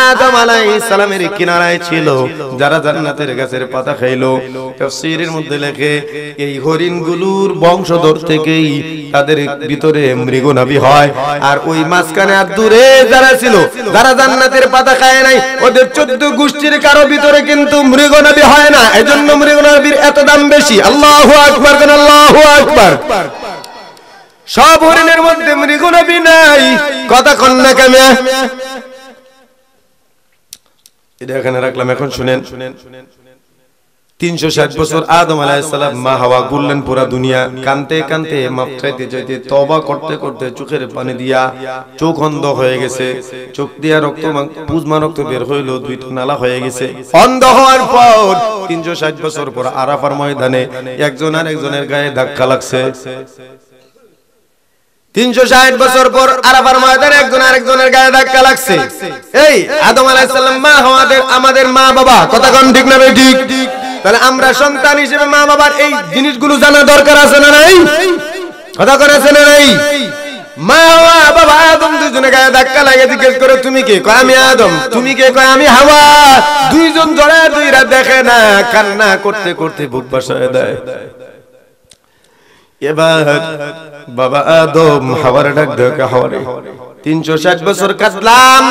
আদম আলাইহিস সালামের কিনারায় ছিল, যারা জান্নাতের গাছের পাতা খাইলো, তাফসীরের মধ্যে লেখে এই হরিণগুলোর বংশধর থেকেই তাদের ভিতরে মৃগনাভি হয়। আর ওই মাঝখানে আর দূরে যারা ছিল, যারা জান্নাতের পাতা খায় নাই, ওদের 14 গোষ্ঠীর কারো ভিতরে কিন্তু মৃগনাভি হয় না। এজন্য মৃগনাভির এত দাম বেশি। আল্লাহু আকবার, আল্লাহু আকবার। সব হরিণের মধ্যে মৃগনাভি নাই, কথা কন না কেমনে? এটা এখানে রাখলাম, এখন শুনেন। 360 বছর আদম আলাইহিস সালাম মা হাওয়া ঘুরলেন পুরা দুনিয়া, কানতে কানতে মাপ চাইতে চাইতে, তওবা করতে করতে চোখের পানি দিয়া চোখ অন্ধ হয়ে গেছে। চোখ দিয়া রক্ত, পুজমা রক্ত বের হইলো, দুইটা নালা হয়ে গেছে। অন্ধ হওয়ার পর 360 বছর পর আরাফার ময়দানে একজন আর একজনের গায়ে ধাক্কা লাগছে। 360 বছর পর আরাফার ময়দানে একজন আরেকজনের গায়ে ধাক্কা লাগছে। এই আদম আলাইহিস সালাম মা হাওয়া আমাদের মা বাবা, কথা কোন ঠিক না ঠিক? তাহলে আমরা সন্তান হিসেবে মা বাবার এই জিনিসগুলো জানা দরকার আছে না নাই? কথা করেছে না নাই? মা হাওয়া বাবা আদম দুজনে গায়ে ধাক্কা লাগে, জিজ্ঞেস করে, তুমি কে? কয় আমি আদম। তুমি কে? কয় আমি হাওয়া। দুইজন ধরে দুইরা দেখে না, কান্না করতে করতে বুক ভাসায় দেয়। এবার বাবা আদম হাওয়ার ডাক দেয়, হাওয়ারে 360 বছর কাটলাম,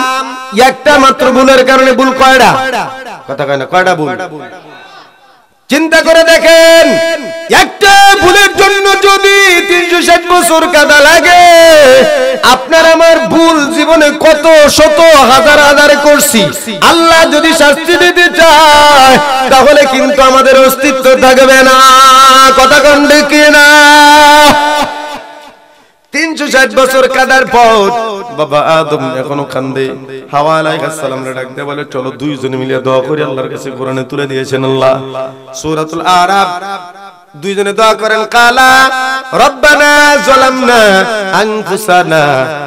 একটা মাত্র ভুলের কারণে। ভুল কয়টা? কথা কয় না, কয়টা ভুল? চিন্তা করে দেখেন, একটা ভুলের জন্য যদি 360 বছর কাঁদা লাগে, আপনার আমার ভুল জীবনে কত শত হাজার হাজার করছি। আল্লাহ যদি শাস্তি দিতে চায় তাহলে কিন্তু আমাদের অস্তিত্ব থাকবে না। কথা কোন ঠিক না? 360 বছর কাঁদার পর বাবা আদম এখনো কান্দে। হাওয়া আলাইহিস সালামরে ডাক দিয়ে বলে, চলো দুইজনে মিলে দোয়া করি, আল্লাহর কাছে কোরআনে তুলে দিয়েছেন আল্লাহ। সূরাতুল আরাফ দুইজনে দোয়া করেন কালা রব্বানা যালামনা আনফুসানা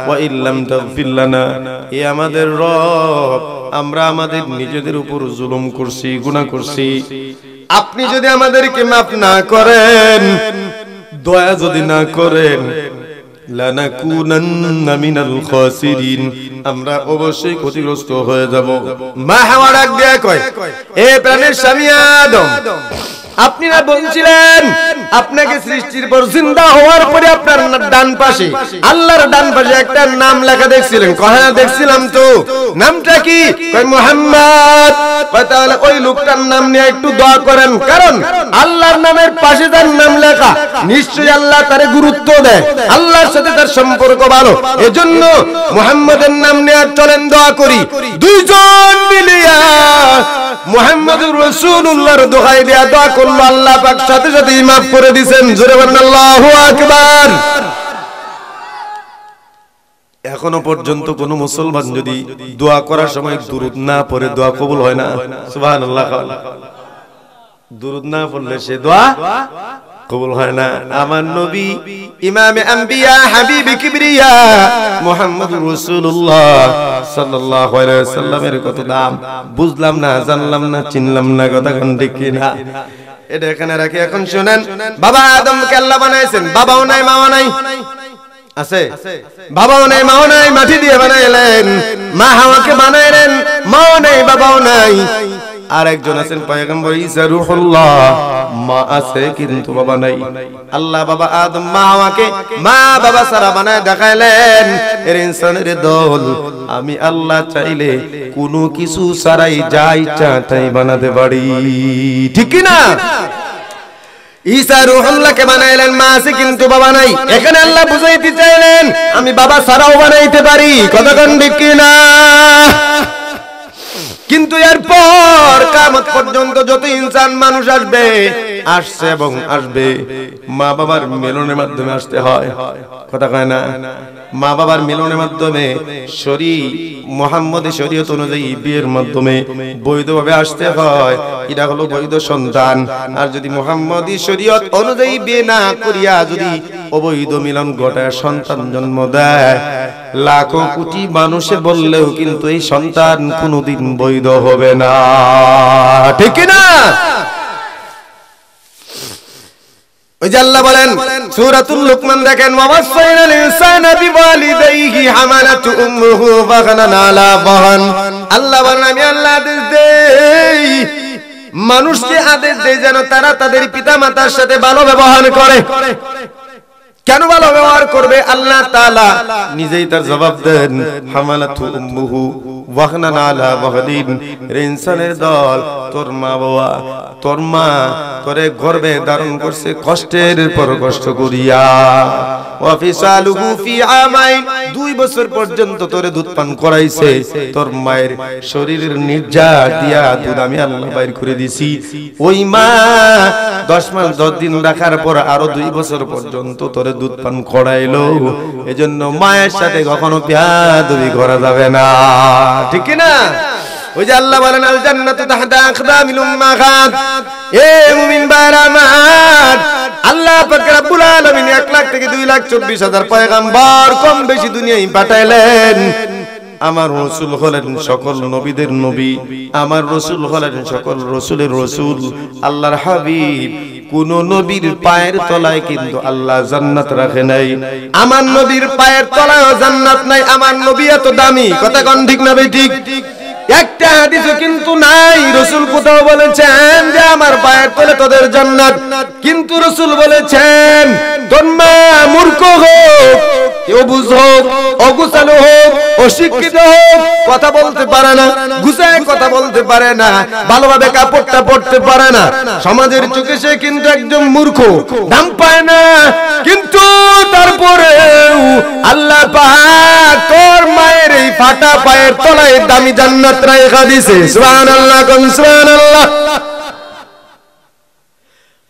ওয়া ইল্লাম তাগফির লানা, হে আমাদের রব আমরা আমাদের নিজেদের উপর জুলুম করছি, গুনাহ করছি, আপনি যদি আমাদেরকে মাফ না করেন, দয়া যদি না করেন, লানাকুনান্না মিনাল খাসিরিন, আমরা অবশ্যই ক্ষতিগ্রস্ত হয়ে যাব। মা হাওয়া ডাক দিয়ে কয়, এ প্রাণের স্বামী আদম, আপনি না বলছিলেন আপনাকে সৃষ্টির পর জিন্দা হওয়ার পরে আপনার ডান পাশে, আল্লাহর ডান পাশে একটা নাম লেখা দেখছিলেন? কয় হ্যাঁ দেখছিলাম তো। নামটা কি? কয় মুহাম্মদ। কয় তাহলে ওই লোকটার নাম নিয়ে একটু দোয়া করেন, কারণ আল্লাহর নামের পাশে তার নাম লেখা, নিশ্চয়ই আল্লাহ তারে গুরুত্ব দেয়, আল্লাহর সাথে তার সম্পর্ক ভালো, এজন্য মুহাম্মদের নাম নিয়ে চলেন দোয়া করি। দুইজন মিলিয়া মুহাম্মদুর রাসূলুল্লাহর দোহাই দেয়া দোয়া করলো, আল্লাহ পাক সাথে সাথে মাফ করে দিবেন। জোরে বলেন আল্লাহু আকবার। এখনো পর্যন্ত কোন মুসলমান যদি দোয়া করার সময় দুরূদ না পড়ে দোয়া কবুল হয় না? সুবহানাল্লাহ। দুরূদ না পড়লে সে দোয়া কবুল হয় না। আমার নবী ইমামে আম্বিয়া হাবিবে কিবরিয়া মুহাম্মদুর রাসূলুল্লাহ সাল্লাল্লাহু আলাইহি ওয়াসাল্লামের কত দাম বুঝলাম না, জানলাম না, চিনলাম না, কথা কোন ঠিক না। এটা এখানে রাখি, এখন শুনেন। বাবা আদমকে আল্লাহ বানাইছেন, বাবাও নাই মাও নাই, আছে? বাবাও নাই মাও নাই, মাটি দিয়ে বানাইলেন। মা হাওয়াকে বানাইলেন, মাও নাই বাবাও নাই। আর একজন আছেন পয়গম্বর ঈসা রূহুল্লাহ, মা আছে কিন্তু বাবা নাই। আল্লাহ বাবা আদম মা হাওয়াকে মা বাবা সারা বানায় দেখাইলেন। এর ইনসানের দল, আমি আল্লাহ চাইলে কোনো কিছু ছাড়াই যা ইচ্ছা তাই বানাতে পারি, ঠিক কি না? ঈসা রূহুল্লাহকে বানাইলেন, মা আছে কিন্তু বাবা নাই। এখানে আল্লাহ বুঝাইতে চাইলেন আমি বাবা ছাড়াও বানাইতে পারি, কথা কোন ঠিক কি না? কিন্তু এরপর কিয়ামত পর্যন্ত যত ইনসান মানুষ আসবে, আসছে এবং আসবে, মা বাবার মিলনের মাধ্যমে আসতে হয়, কথা কয় না? মা বাবার মিলনের মাধ্যমে মুহাম্মদের শরীয়ত অনুযায়ী বিয়ের মাধ্যমে বৈধভাবে আসতে হয়, এটা হলো বৈধ সন্তান। আর যদি মুহাম্মদী শরীয়ত অনুযায়ী বিয়ে না করিয়া যদি অবৈধ মিলন ঘটায় সন্তান জন্ম দেয়, লাখো কোটি মানুষে বললেও কিন্তু এই সন্তান কোনোদিন বৈধ হবে না, ঠিক কি না? ওই যে আল্লাহ বলেন সূরাতুল লুকমান, দেখেন ওয়াসাইনাল ইনসানা বিওয়ালিদাইহি হামালাতু উম্মুহু ওয়াহানান আলা ওয়াহান। আল্লাহ বলেন আমি আল্লাহ আদেশ দেই, মানুষকে আদেশ দেই যেন তারা তাদের পিতামাতার সাথে ভালো ব্যবহার করে। কেন ভালো ব্যবহার করবে? আল্লাহ তাআলা নিজেই তার জবাব দেন, হামালাতু উম্মুহু ওয়াহানান আলা ওয়াহানিন। ইনসানের দল, তোর মা বাবা, তোর মা তোরে গর্ভে ধারণ করছে কষ্টের পর কষ্ট করিয়া, ওয়া ফিসালুহু ফি আমাইন, 2 বছর পর্যন্ত তোরে দুধ পান করাইছে। তোর মায়ের শরীরের নির্যাস দিয়া দুধ আমি আল্লাহ বাইর করে দিছি। ওই মা 10 মাস 10 দিন রাখার পর আরো 2 বছর পর্যন্ত তোরে দুধ পান করাইলো। এজন্য মায়ের সাথে কখনো বেয়াদবি করা যাবে না, ঠিক কি না? ওই যে আল্লাহ বলেন আল জান্নাতু তাহতা আকদামিল উম্মাহাত। এ মুমিন ভাইরা আমার, আল্লাহ পাক রব্বুল আলামিন 1 লাখ থেকে 2,24,000 পয়গম্বর কম বেশি দুনিয়ায় পাঠাইলেন। আমার রাসূল হলেন সকল নবীদের নবী, আমার রাসূল হলেন সকল রাসূলের রাসূল, আল্লাহর হাবিব। কোন নবীর পায়ের তলায় কিন্তু আল্লাহ জান্নাত রাখে নাই, আমার নবীর পায়ের তলায়ও জান্নাত নাই। আমার নবী এত দামি, কথা কোন ঠিক না? ঠিক। একটা হাদিসও কিন্তু নাই রাসূল কোথাও বলেছেন যে আমার পায়ের তলে তোদের জান্নাত, কিন্তু রাসূল বলেছেন তোর মা মূর্খ হোক, অবুঝ হোক, অগুছালো হোক, অশিক্ষিত হোক, কথা বলতে পারে না, গুছায় কথা বলতে পারে না, ভালোভাবে কাপড়টা পরতে পারে না, সমাজের চোখে সে কিন্তু একদম মূর্খ, দাম পায় না, কিন্তু তারপরেও আল্লাহ পাক তোর মায়ের এই ফাটা পায়ের তলায় দামি জান্নাত রাখা দিয়েছে। সুবহানাল্লাহ, কোন সুবহানাল্লাহ।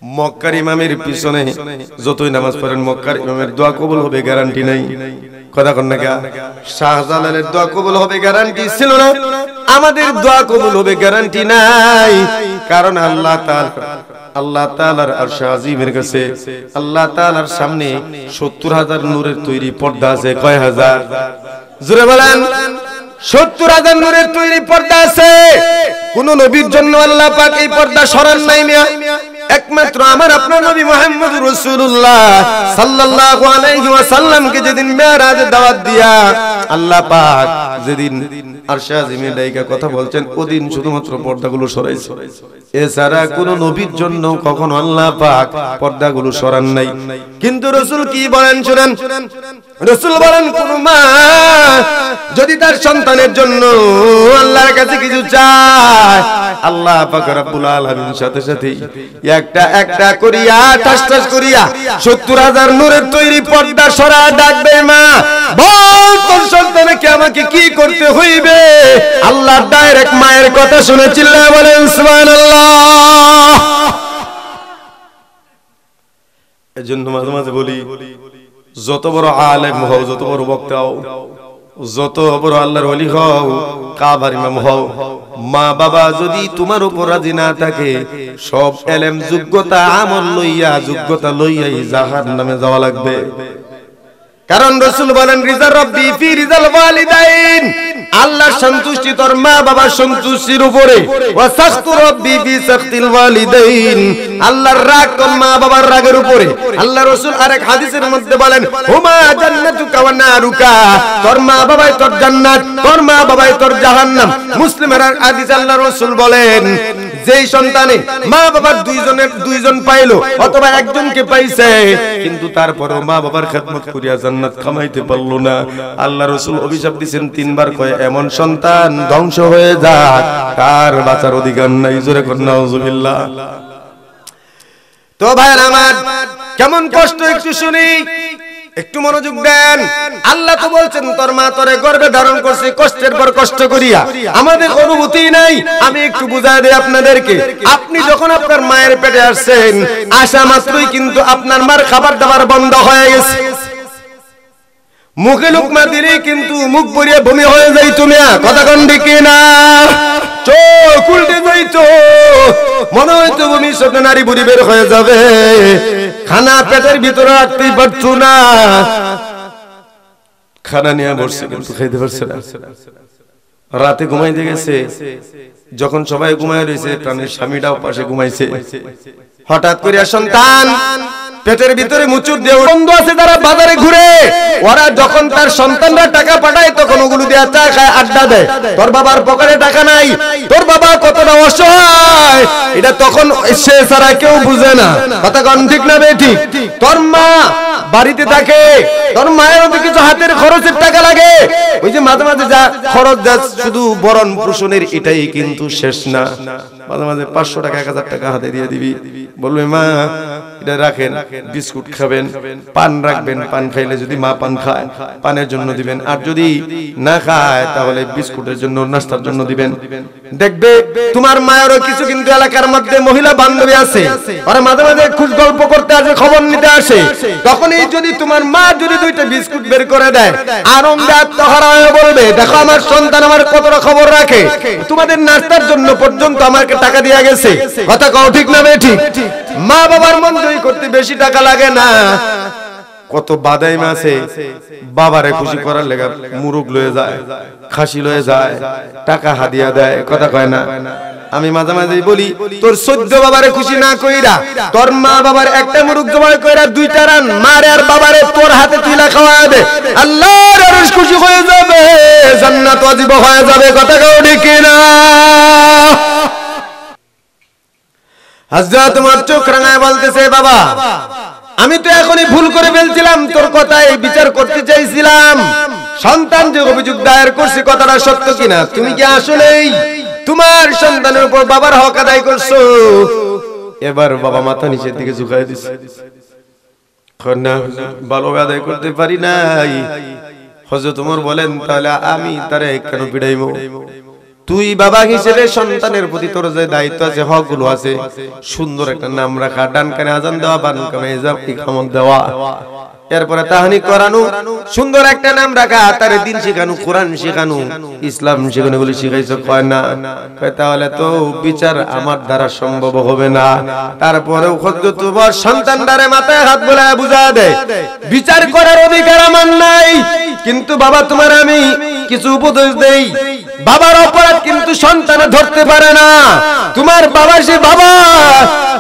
মক্কার ইমামের পিছনে যতই নামাজ পড়েন মক্কার ইমামের দোয়া কবুল হবে গ্যারান্টি নাই, কথা কোন না? শাহজালালের দোয়া কবুল হবে গ্যারান্টি ছিল না, আমাদের দোয়া কবুল হবে গ্যারান্টি নাই। কারণ আল্লাহ তাআলা আল্লাহ তাআলার আরশ আজিমের কাছে আল্লাহ তাআলার সামনে ৭০,০০০ নূরের তৈরি পর্দা আছে। কয় হাজার? জোরে বলেন। ৭০,০০০ নূরের তৈরি পর্দা আছে। কোন নবীর জন্য আল্লাহ পাক এই পর্দা সরান নাই মিয়া। একমাত্র আমার আপনার নবী মুহাম্মদুর রাসূলুল্লাহ সাল্লাল্লাহু আলাইহি ওয়াসাল্লামকে যেদিন মেরাজে দাওয়াত দিয়া আল্লাহ পাক যেদিন আরশে আজিমে ডাইকা কথা বলছেন ওদিন শুধুমাত্র পর্দাগুলো সরাইছে। এছাড়া কোন নবীর জন্য কখনো আল্লাহ পাক পর্দাগুলো সরান নাই। কিন্তু রাসূল কি বলেন শুনেন। রাসূল বলেন কোন মা যদি তার সন্তানের জন্য আল্লাহর কাছে কিছু চায় আল্লাহ পাক রব্বুল আলামিন সাথে সাথে একটা একটা করিয়া টাস টাস করিয়া ৭০,০০০ নূরের তৈরি পর্দা সরা ডাকবে মা বল তোর সন্তানকে আমাকে কি করতে হইবে। আল্লাহ ডাইরেক্ট মায়ের কথা শুনে চিল্লায় বলেন সুবহানাল্লাহ। এজন্য মাঝে মাঝে বলি যত বড় আলেম হও, যত বড় বক্তা হও, যত বড় আল্লাহর ওলি হও, কাবার ইমাম হও, মা বাবা যদি তোমার উপর রাজি না থাকে সব এলেম যোগ্যতা আমল লইয়া যোগ্যতা লইয়াই জাহান্নামে যাওয়া লাগবে। কারণ রাসূল বলেন রিজা রাব্বি ফি রিজাল ওয়ালিদাইন, আল্লাহর সন্তুষ্টি তোর মা বাবার সন্তুষ্টির উপরে, ওয়া সাখতু রাব্বি ফি সাখতিল ওয়ালিদাইন, আল্লাহর রাগ তোর মা বাবার রাগের উপরে। আল্লাহ রাসূল আরেক হাদিসের মধ্যে বলেন হুমা জান্নাতুকা ওয়া নারুকা, তোর মা বাবাই তোর জান্নাত, তোর মা বাবাই তোর জাহান্নাম। মুসলিমের হাদিস আল্লাহ রাসূল বলেন যেই সন্তানে মা বাবার দুইজন পাইলো অথবা একজনকে পাইছে কিন্তু তারপরেও মা বাবার খেদমত করিয়া জান্নাত কামাইতে পারলো না, আল্লাহ রাসূল অভিশাপ দিবেন 3 বার কয় এমন সন্তান ধ্বংস হয়ে যাক, তার বাঁচার অধিকার নাই। জোরে কর নাউযুবিল্লাহ। তো ভাইরা আমার কেমন কষ্ট একটু শুনি, একটু মনোযোগ দেন। আল্লাহ তো বলছেন তোর মা তোরে গর্ভে ধারণ করছে কষ্টের পর কষ্ট করিয়া, আমাদের অনুভূতি নাই। আমি একটু বুঝাই দেই আপনাদেরকে, আপনি যখন আপনার মায়ের পেটে আসছেন আসা মাত্রই কিন্তু আপনার মার খাবার দাবার বন্ধ হয়ে গেছে। মুখে লুকমা দিলেই কিন্তু মুখ ভরিয়ে বমি হয়ে যাইতো মিয়া, কথা কোন ঠিক না? চোখ উল্টে যাইতো, মনে হইতো বমি সাথে নারী বুড়ি বের হয়ে যাবে, খানা পেটের ভিতরে রাখতেই পারতো না, খানা নিয়ে বসছে কিন্তু খাইতে পারছে না। রাতে ঘুমাইতে গেছে, যখন সবাই ঘুমায় রয়েছে প্রাণের স্বামীটাও পাশে ঘুমাইছে, হঠাৎ করে সন্তান পেটের ভিতরে মুচুর দিয়ে বন্ধু আছে যারা বাজারে ঘুরে, ওরা যখন তার সন্তানরা টাকা পাঠায় তখন ওগুলো দিয়ে চা খায় আড্ডা দেয়। তোর বাবার পকেটে টাকা নাই, তোর বাবা কতটা অসহায় এটা তখন সে ছাড়া কেউ বুঝে না, কথা কোন ঠিক না বেঠিক? তোর মা বাড়িতে থাকে, তোর মায়ের ওদিকে কিছু হাতের খরচের টাকা লাগে, ওই যে মাঝে মাঝে যা খরচ যা শুধু বরণ পোষণের এটাই কিন্তু শেষ না, মাঝে মাঝে 500 টাকা 1000 টাকা হাতে দিয়ে দিবি, বলবে মা এটা রাখেন, বিস্কুট খাবেন, পান রাখবেন, পান খাইলে যদি মা পান খায় পানের জন্য দিবেন, আর যদি না খায় তাহলে বিস্কুটের জন্য নাস্তার জন্য দিবেন। দেখবে তোমার মায়েরও কিছু কিন্তু এলাকার মধ্যে মহিলা বান্ধবী আছে, ওরা মাঝে মাঝে খুশ গল্প করতে আসে, খবর নিতে আসে, তখনই যদি তোমার মা যদি 2টা বিস্কুট বের করে দেয় আনন্দে আত্মহারা হয়ে বলবে দেখো আমার সন্তান আমার কতটা খবর রাখে, তোমাদের নাস্তার জন্য পর্যন্ত আমাকে টাকা দিয়া গেছে, কথা কও ঠিক না বেঠিক? মা বাবার মন জয় করতে বেশি টাকা লাগে না, কত বাদাইম আছে বাবারে খুশি করার লেগে মুরগ লয়ে যায়, খাসি লয়ে যায়, টাকা হাদিয়া দেয়, কথা কয় না? আমি মাঝে মাঝে বলি তোর 14 বাবারে খুশি না কইরা তোর মা বাবার একটা মুরগ জবাই কইরা 2টা রান মারে আর বাবারে তোর হাতে তুইলা খাওয়াবে, আল্লাহর আরশ খুশি হয়ে যাবে, জান্নাত ওয়াজিব হয়ে যাবে, কথা কও ঠিক না? হযরত ওমর চোখ রাঙায় বলতেছে বাবা আমি তো এখনই ভুল করে ফেলছিলাম, তোর কথাই বিচার করতে চাইছিলাম, সন্তান যে অভিযোগ দায়ের করছে কথাটা সত্য কিনা, তুমি কি আসলেই তোমার সন্তানের উপর বাবার হক আদায় করছো? এবার বাবা মাথা নিচের দিকে ঝুঁকায় দিছে, না ভালো আদায় করতে পারি নাই। হযরত ওমর বলেন তাহলে আমি তারে কেন পিড়াইবো? তুই বাবা হিসেবে সন্তানের প্রতি তোর যে দায়িত্ব আছে, হকগুলো আছে, সুন্দর একটা নাম রাখা, ডান কানে আজান দেওয়া, বাম কানে ইকামত দেওয়া, এরপরে তাহনিক করানো, সুন্দর একটা নাম রাখা, তার দিন শেখানো, কোরআন শেখানো, ইসলাম শেখানো, বলে শিখাইছো? কয় না। কয় তাহলে তো বিচার আমার দ্বারা সম্ভব হবে না। তারপরেও তোমার সন্তানটারে মাথায় হাত বোলায় বুঝা দেয়, বিচার করার অধিকার আমার নাই, কিন্তু বাবা তোমার আমি কিছু উপদেশ দেই। বাবার অপরাধ কিন্তু সন্তানে ধরতে পারে না। তোমার বাবা সে বাবা,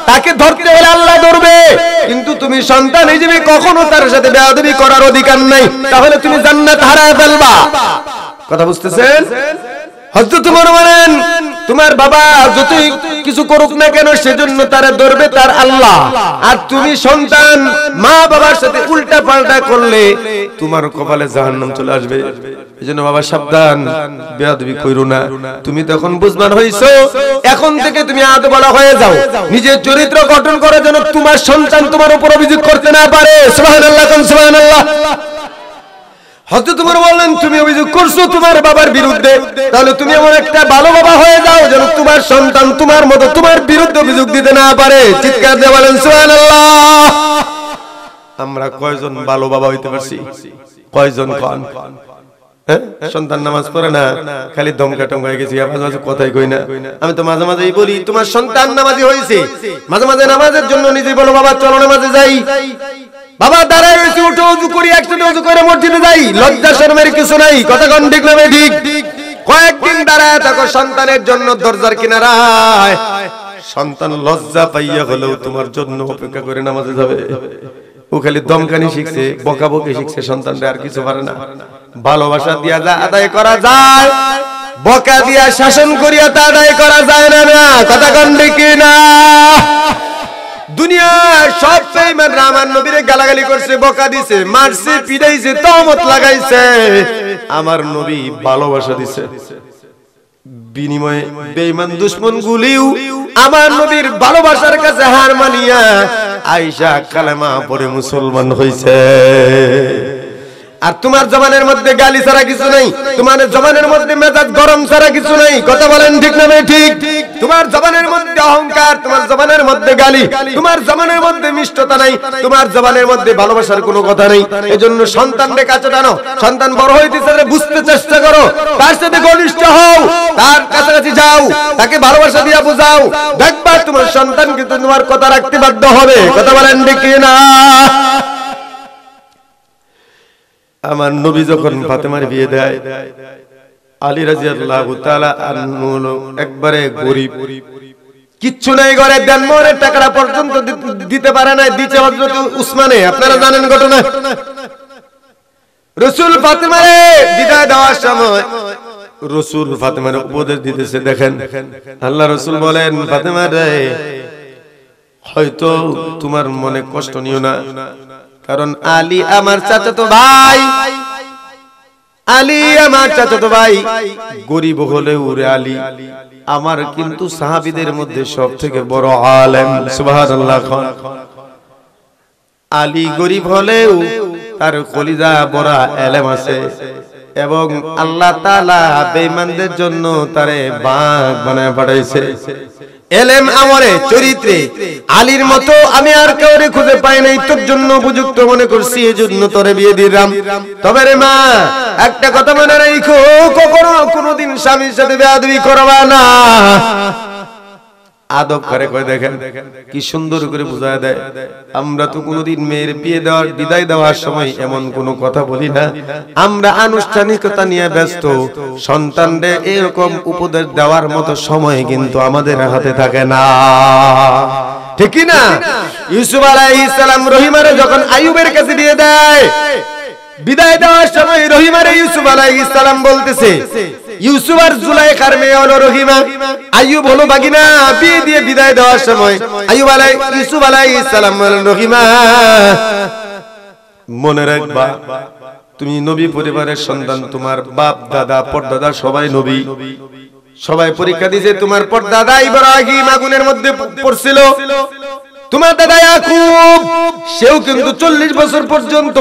তাকে ধরতে হলে আল্লাহ ধরবে, কিন্তু তুমি সন্তান হিসেবে কখনো তার সাথে বেয়াদবি করার অধিকার নাই, তাহলে তুমি জান্নাত হারায় ফেলবা। কথা বুঝতেছেন? হযরত ওমর বলেন, তোমার বাবা যতই কিছু করুক না কেন সেজন্য তারে ধরবে তার আল্লাহ, আর তুমি সন্তান মা বাবার সাথে উল্টা পাল্টা করলে তোমার কপালে জাহান্নাম চলে আসবে। এজন্য বাবা সাবধান, বেয়াদবি কইরো না। তুমি তখন বুঝমান হইছো, এখন থেকে তুমি আদওয়ালা হয়ে যাও, নিজের চরিত্র গঠন করে যেন তোমার সন্তান তোমার উপর অভিযোগ করতে না পারে। সুবহানাল্লাহ, সুবহানাল্লাহ। হযরত ওমর বললেন, তুমি অভিযোগ করছো তোমার বাবার বিরুদ্ধে, তাহলে তুমি এমন একটা ভালো বাবা হয়ে যাও যেন তোমার সন্তান তোমার মতো তোমার বিরুদ্ধে অভিযোগ দিতে না পারে। চিৎকার দিয়ে বলেন সুবহানাল্লাহ। আমরা কয়জন ভালো বাবা হইতে পারছি? কয়জন? কোন সন্তান নামাজ পড়ে না, খালি দমকা টমকা হয়ে গেছি, মাঝে মাঝে কথাই কই না। আমি তো মাঝে মাঝেই বলি, তোমার সন্তান নামাজি হয়েছে, মাঝে মাঝে নামাজের জন্য নিজে বলো বাবা চলো নামাজে যাই। বাবা দাঁড়ায় রয়েছে, উঠে ওযু করি, একসাথে ওযু করে মসজিদে যাই, লজ্জা শরমের কিছু নাই। কথা কোন ঠিক না ঠিক? কয়েকদিন দাঁড়ায় থাকো সন্তানের জন্য দরজার কিনারায়, সন্তান লজ্জা পাইয়া হলেও তোমার জন্য অপেক্ষা করে নামাজে যাবে। ও খালি দমকানি শিখছে, বকাবকি শিখছে, সন্তানরা আর কিছু পারে না। ভালোবাসা দিয়া যা আদায় করা যায়, বকা দিয়া শাসন করিয়া তা আদায় করা যায় না। কথা কোন ঠিক না? দুনিয়ার সব বেঈমানরা আমার নবীরে গালাগালি করছে, বকা দিছে, মারছে, পিটাইছে, তহমত লাগাইছে, আমার নবী ভালোবাসা দিছে। বিনিময়ে বেঈমান দুশমন গুলিও আমার নবীর ভালোবাসার কাছে হার মানিয়া আয়েশা কালেমা পড়ে মুসলমান হইছে। আর তোমার জবানের মধ্যে গালি ছাড়া কিছু নাই, তোমার জবানের মধ্যে মেজাজ গরম ছাড়া কিছু নাই। কথা বলেন ঠিক না ঠিক? তোমার জবানের মধ্যে অহংকার, তোমার জবানের মধ্যে গালি, তোমার জবানের মধ্যে মিষ্টতা নাই, তোমার জবানের মধ্যে ভালোবাসার কোনো কথা নেই। এজন্য সন্তানকে কাছে টানো, সন্তান বড় হইতেছে বুঝতে চেষ্টা করো, তার সাথে ঘনিষ্ঠ হও, তার কাছাকাছি যাও, তাকে ভালোবাসা দিয়া বুঝাও, দেখবা তোমার সন্তান কিন্তু তোমার কথা রাখতে বাধ্য হবে। কথা বলেন ঠিক না? আমার নবী যখন ফাতেমার বিয়ে দেয়, আলী রাদিয়াল্লাহু তাআলা আনহু একবারে গরীব, কিচ্ছু নাই ঘরে, দেনমোহরের টাকাটা পর্যন্ত দিতে পারে না, দিতে হযরত উসমানে। আপনারা জানেন ঘটনা। রাসূল ফাতেমারে বিদায় দেওয়ার সময় রাসূল ফাতেমার উপদেশ দিতেছে, দেখেন আল্লাহ রাসূল বলেন, ফাতেমা রে, হয়তো তোমার মনে কষ্ট নিও না, কারণ আলী আমার চাচাতো ভাই, আলী আমার চাচাতো ভাই, গরীব হলেও রে আলী আমার কিন্তু সাহাবীদের মধ্যে সবথেকে বড় আলেম। সুবহানাল্লাহ। আলী গরীব হলেও তার কলিজা বড় এলেম আছে, এবং আল্লাহ তাআলা বেঈমানদের জন্য তারে বাঘ বানায় পাঠাইছে। এলেম আমলে চরিত্রে আলীর মতো আমি আর কাউরে খুঁজে পাই নাই, তোর জন্য উপযুক্ত মনে করছি, এজন্য তোরে বিয়ে দিলাম। তবে রে মা, একটা কথা মনে রাখো, কখনো কোনোদিন স্বামীর সাথে বেয়াদবি করবা না। আদব করে কয়, দেখেন কি সুন্দর করে বুঝায় দেয়। আমরা তো কোনোদিন মেয়ের বিয়ে দেওয়ার বিদায় দেওয়ার সময় এমন কোনো কথা বলি না, আমরা আনুষ্ঠানিকতা নিয়ে ব্যস্ত। সন্তানদের এরকম উপদেশ দেওয়ার মতো সময় কিন্তু আমাদের হাতে থাকে না, ঠিক কি না? ইউসুফ আলাইহিস সালাম রহিমারে যখন আইয়ুবের কাছে দিয়ে দেয়, বিদায় দেওয়ার সময় রহিমারে ইউসুফ আলাইহিস সালাম বলতেছে, ইউসুফ আর জুলাইখার মেয়ে হলো রহিমা, আইয়ুব হলো বাগিনা। বিয়ে দিয়ে বিদায় দেওয়ার সময় ইউসুফ আলাইহিস সালাম বলেন, রহিমা মনে রাখবা তুমি নবী পরিবারের সন্তান, তোমার বাপ দাদা পরদাদা সবাই নবী, সবাই পরীক্ষা দিয়েছে। তোমার পরদাদা ইব্রাহিম আগুনের মধ্যে পড়ছিল, তোমার দাদা ইয়াকুব সেও কিন্তু 40 বছর পর্যন্ত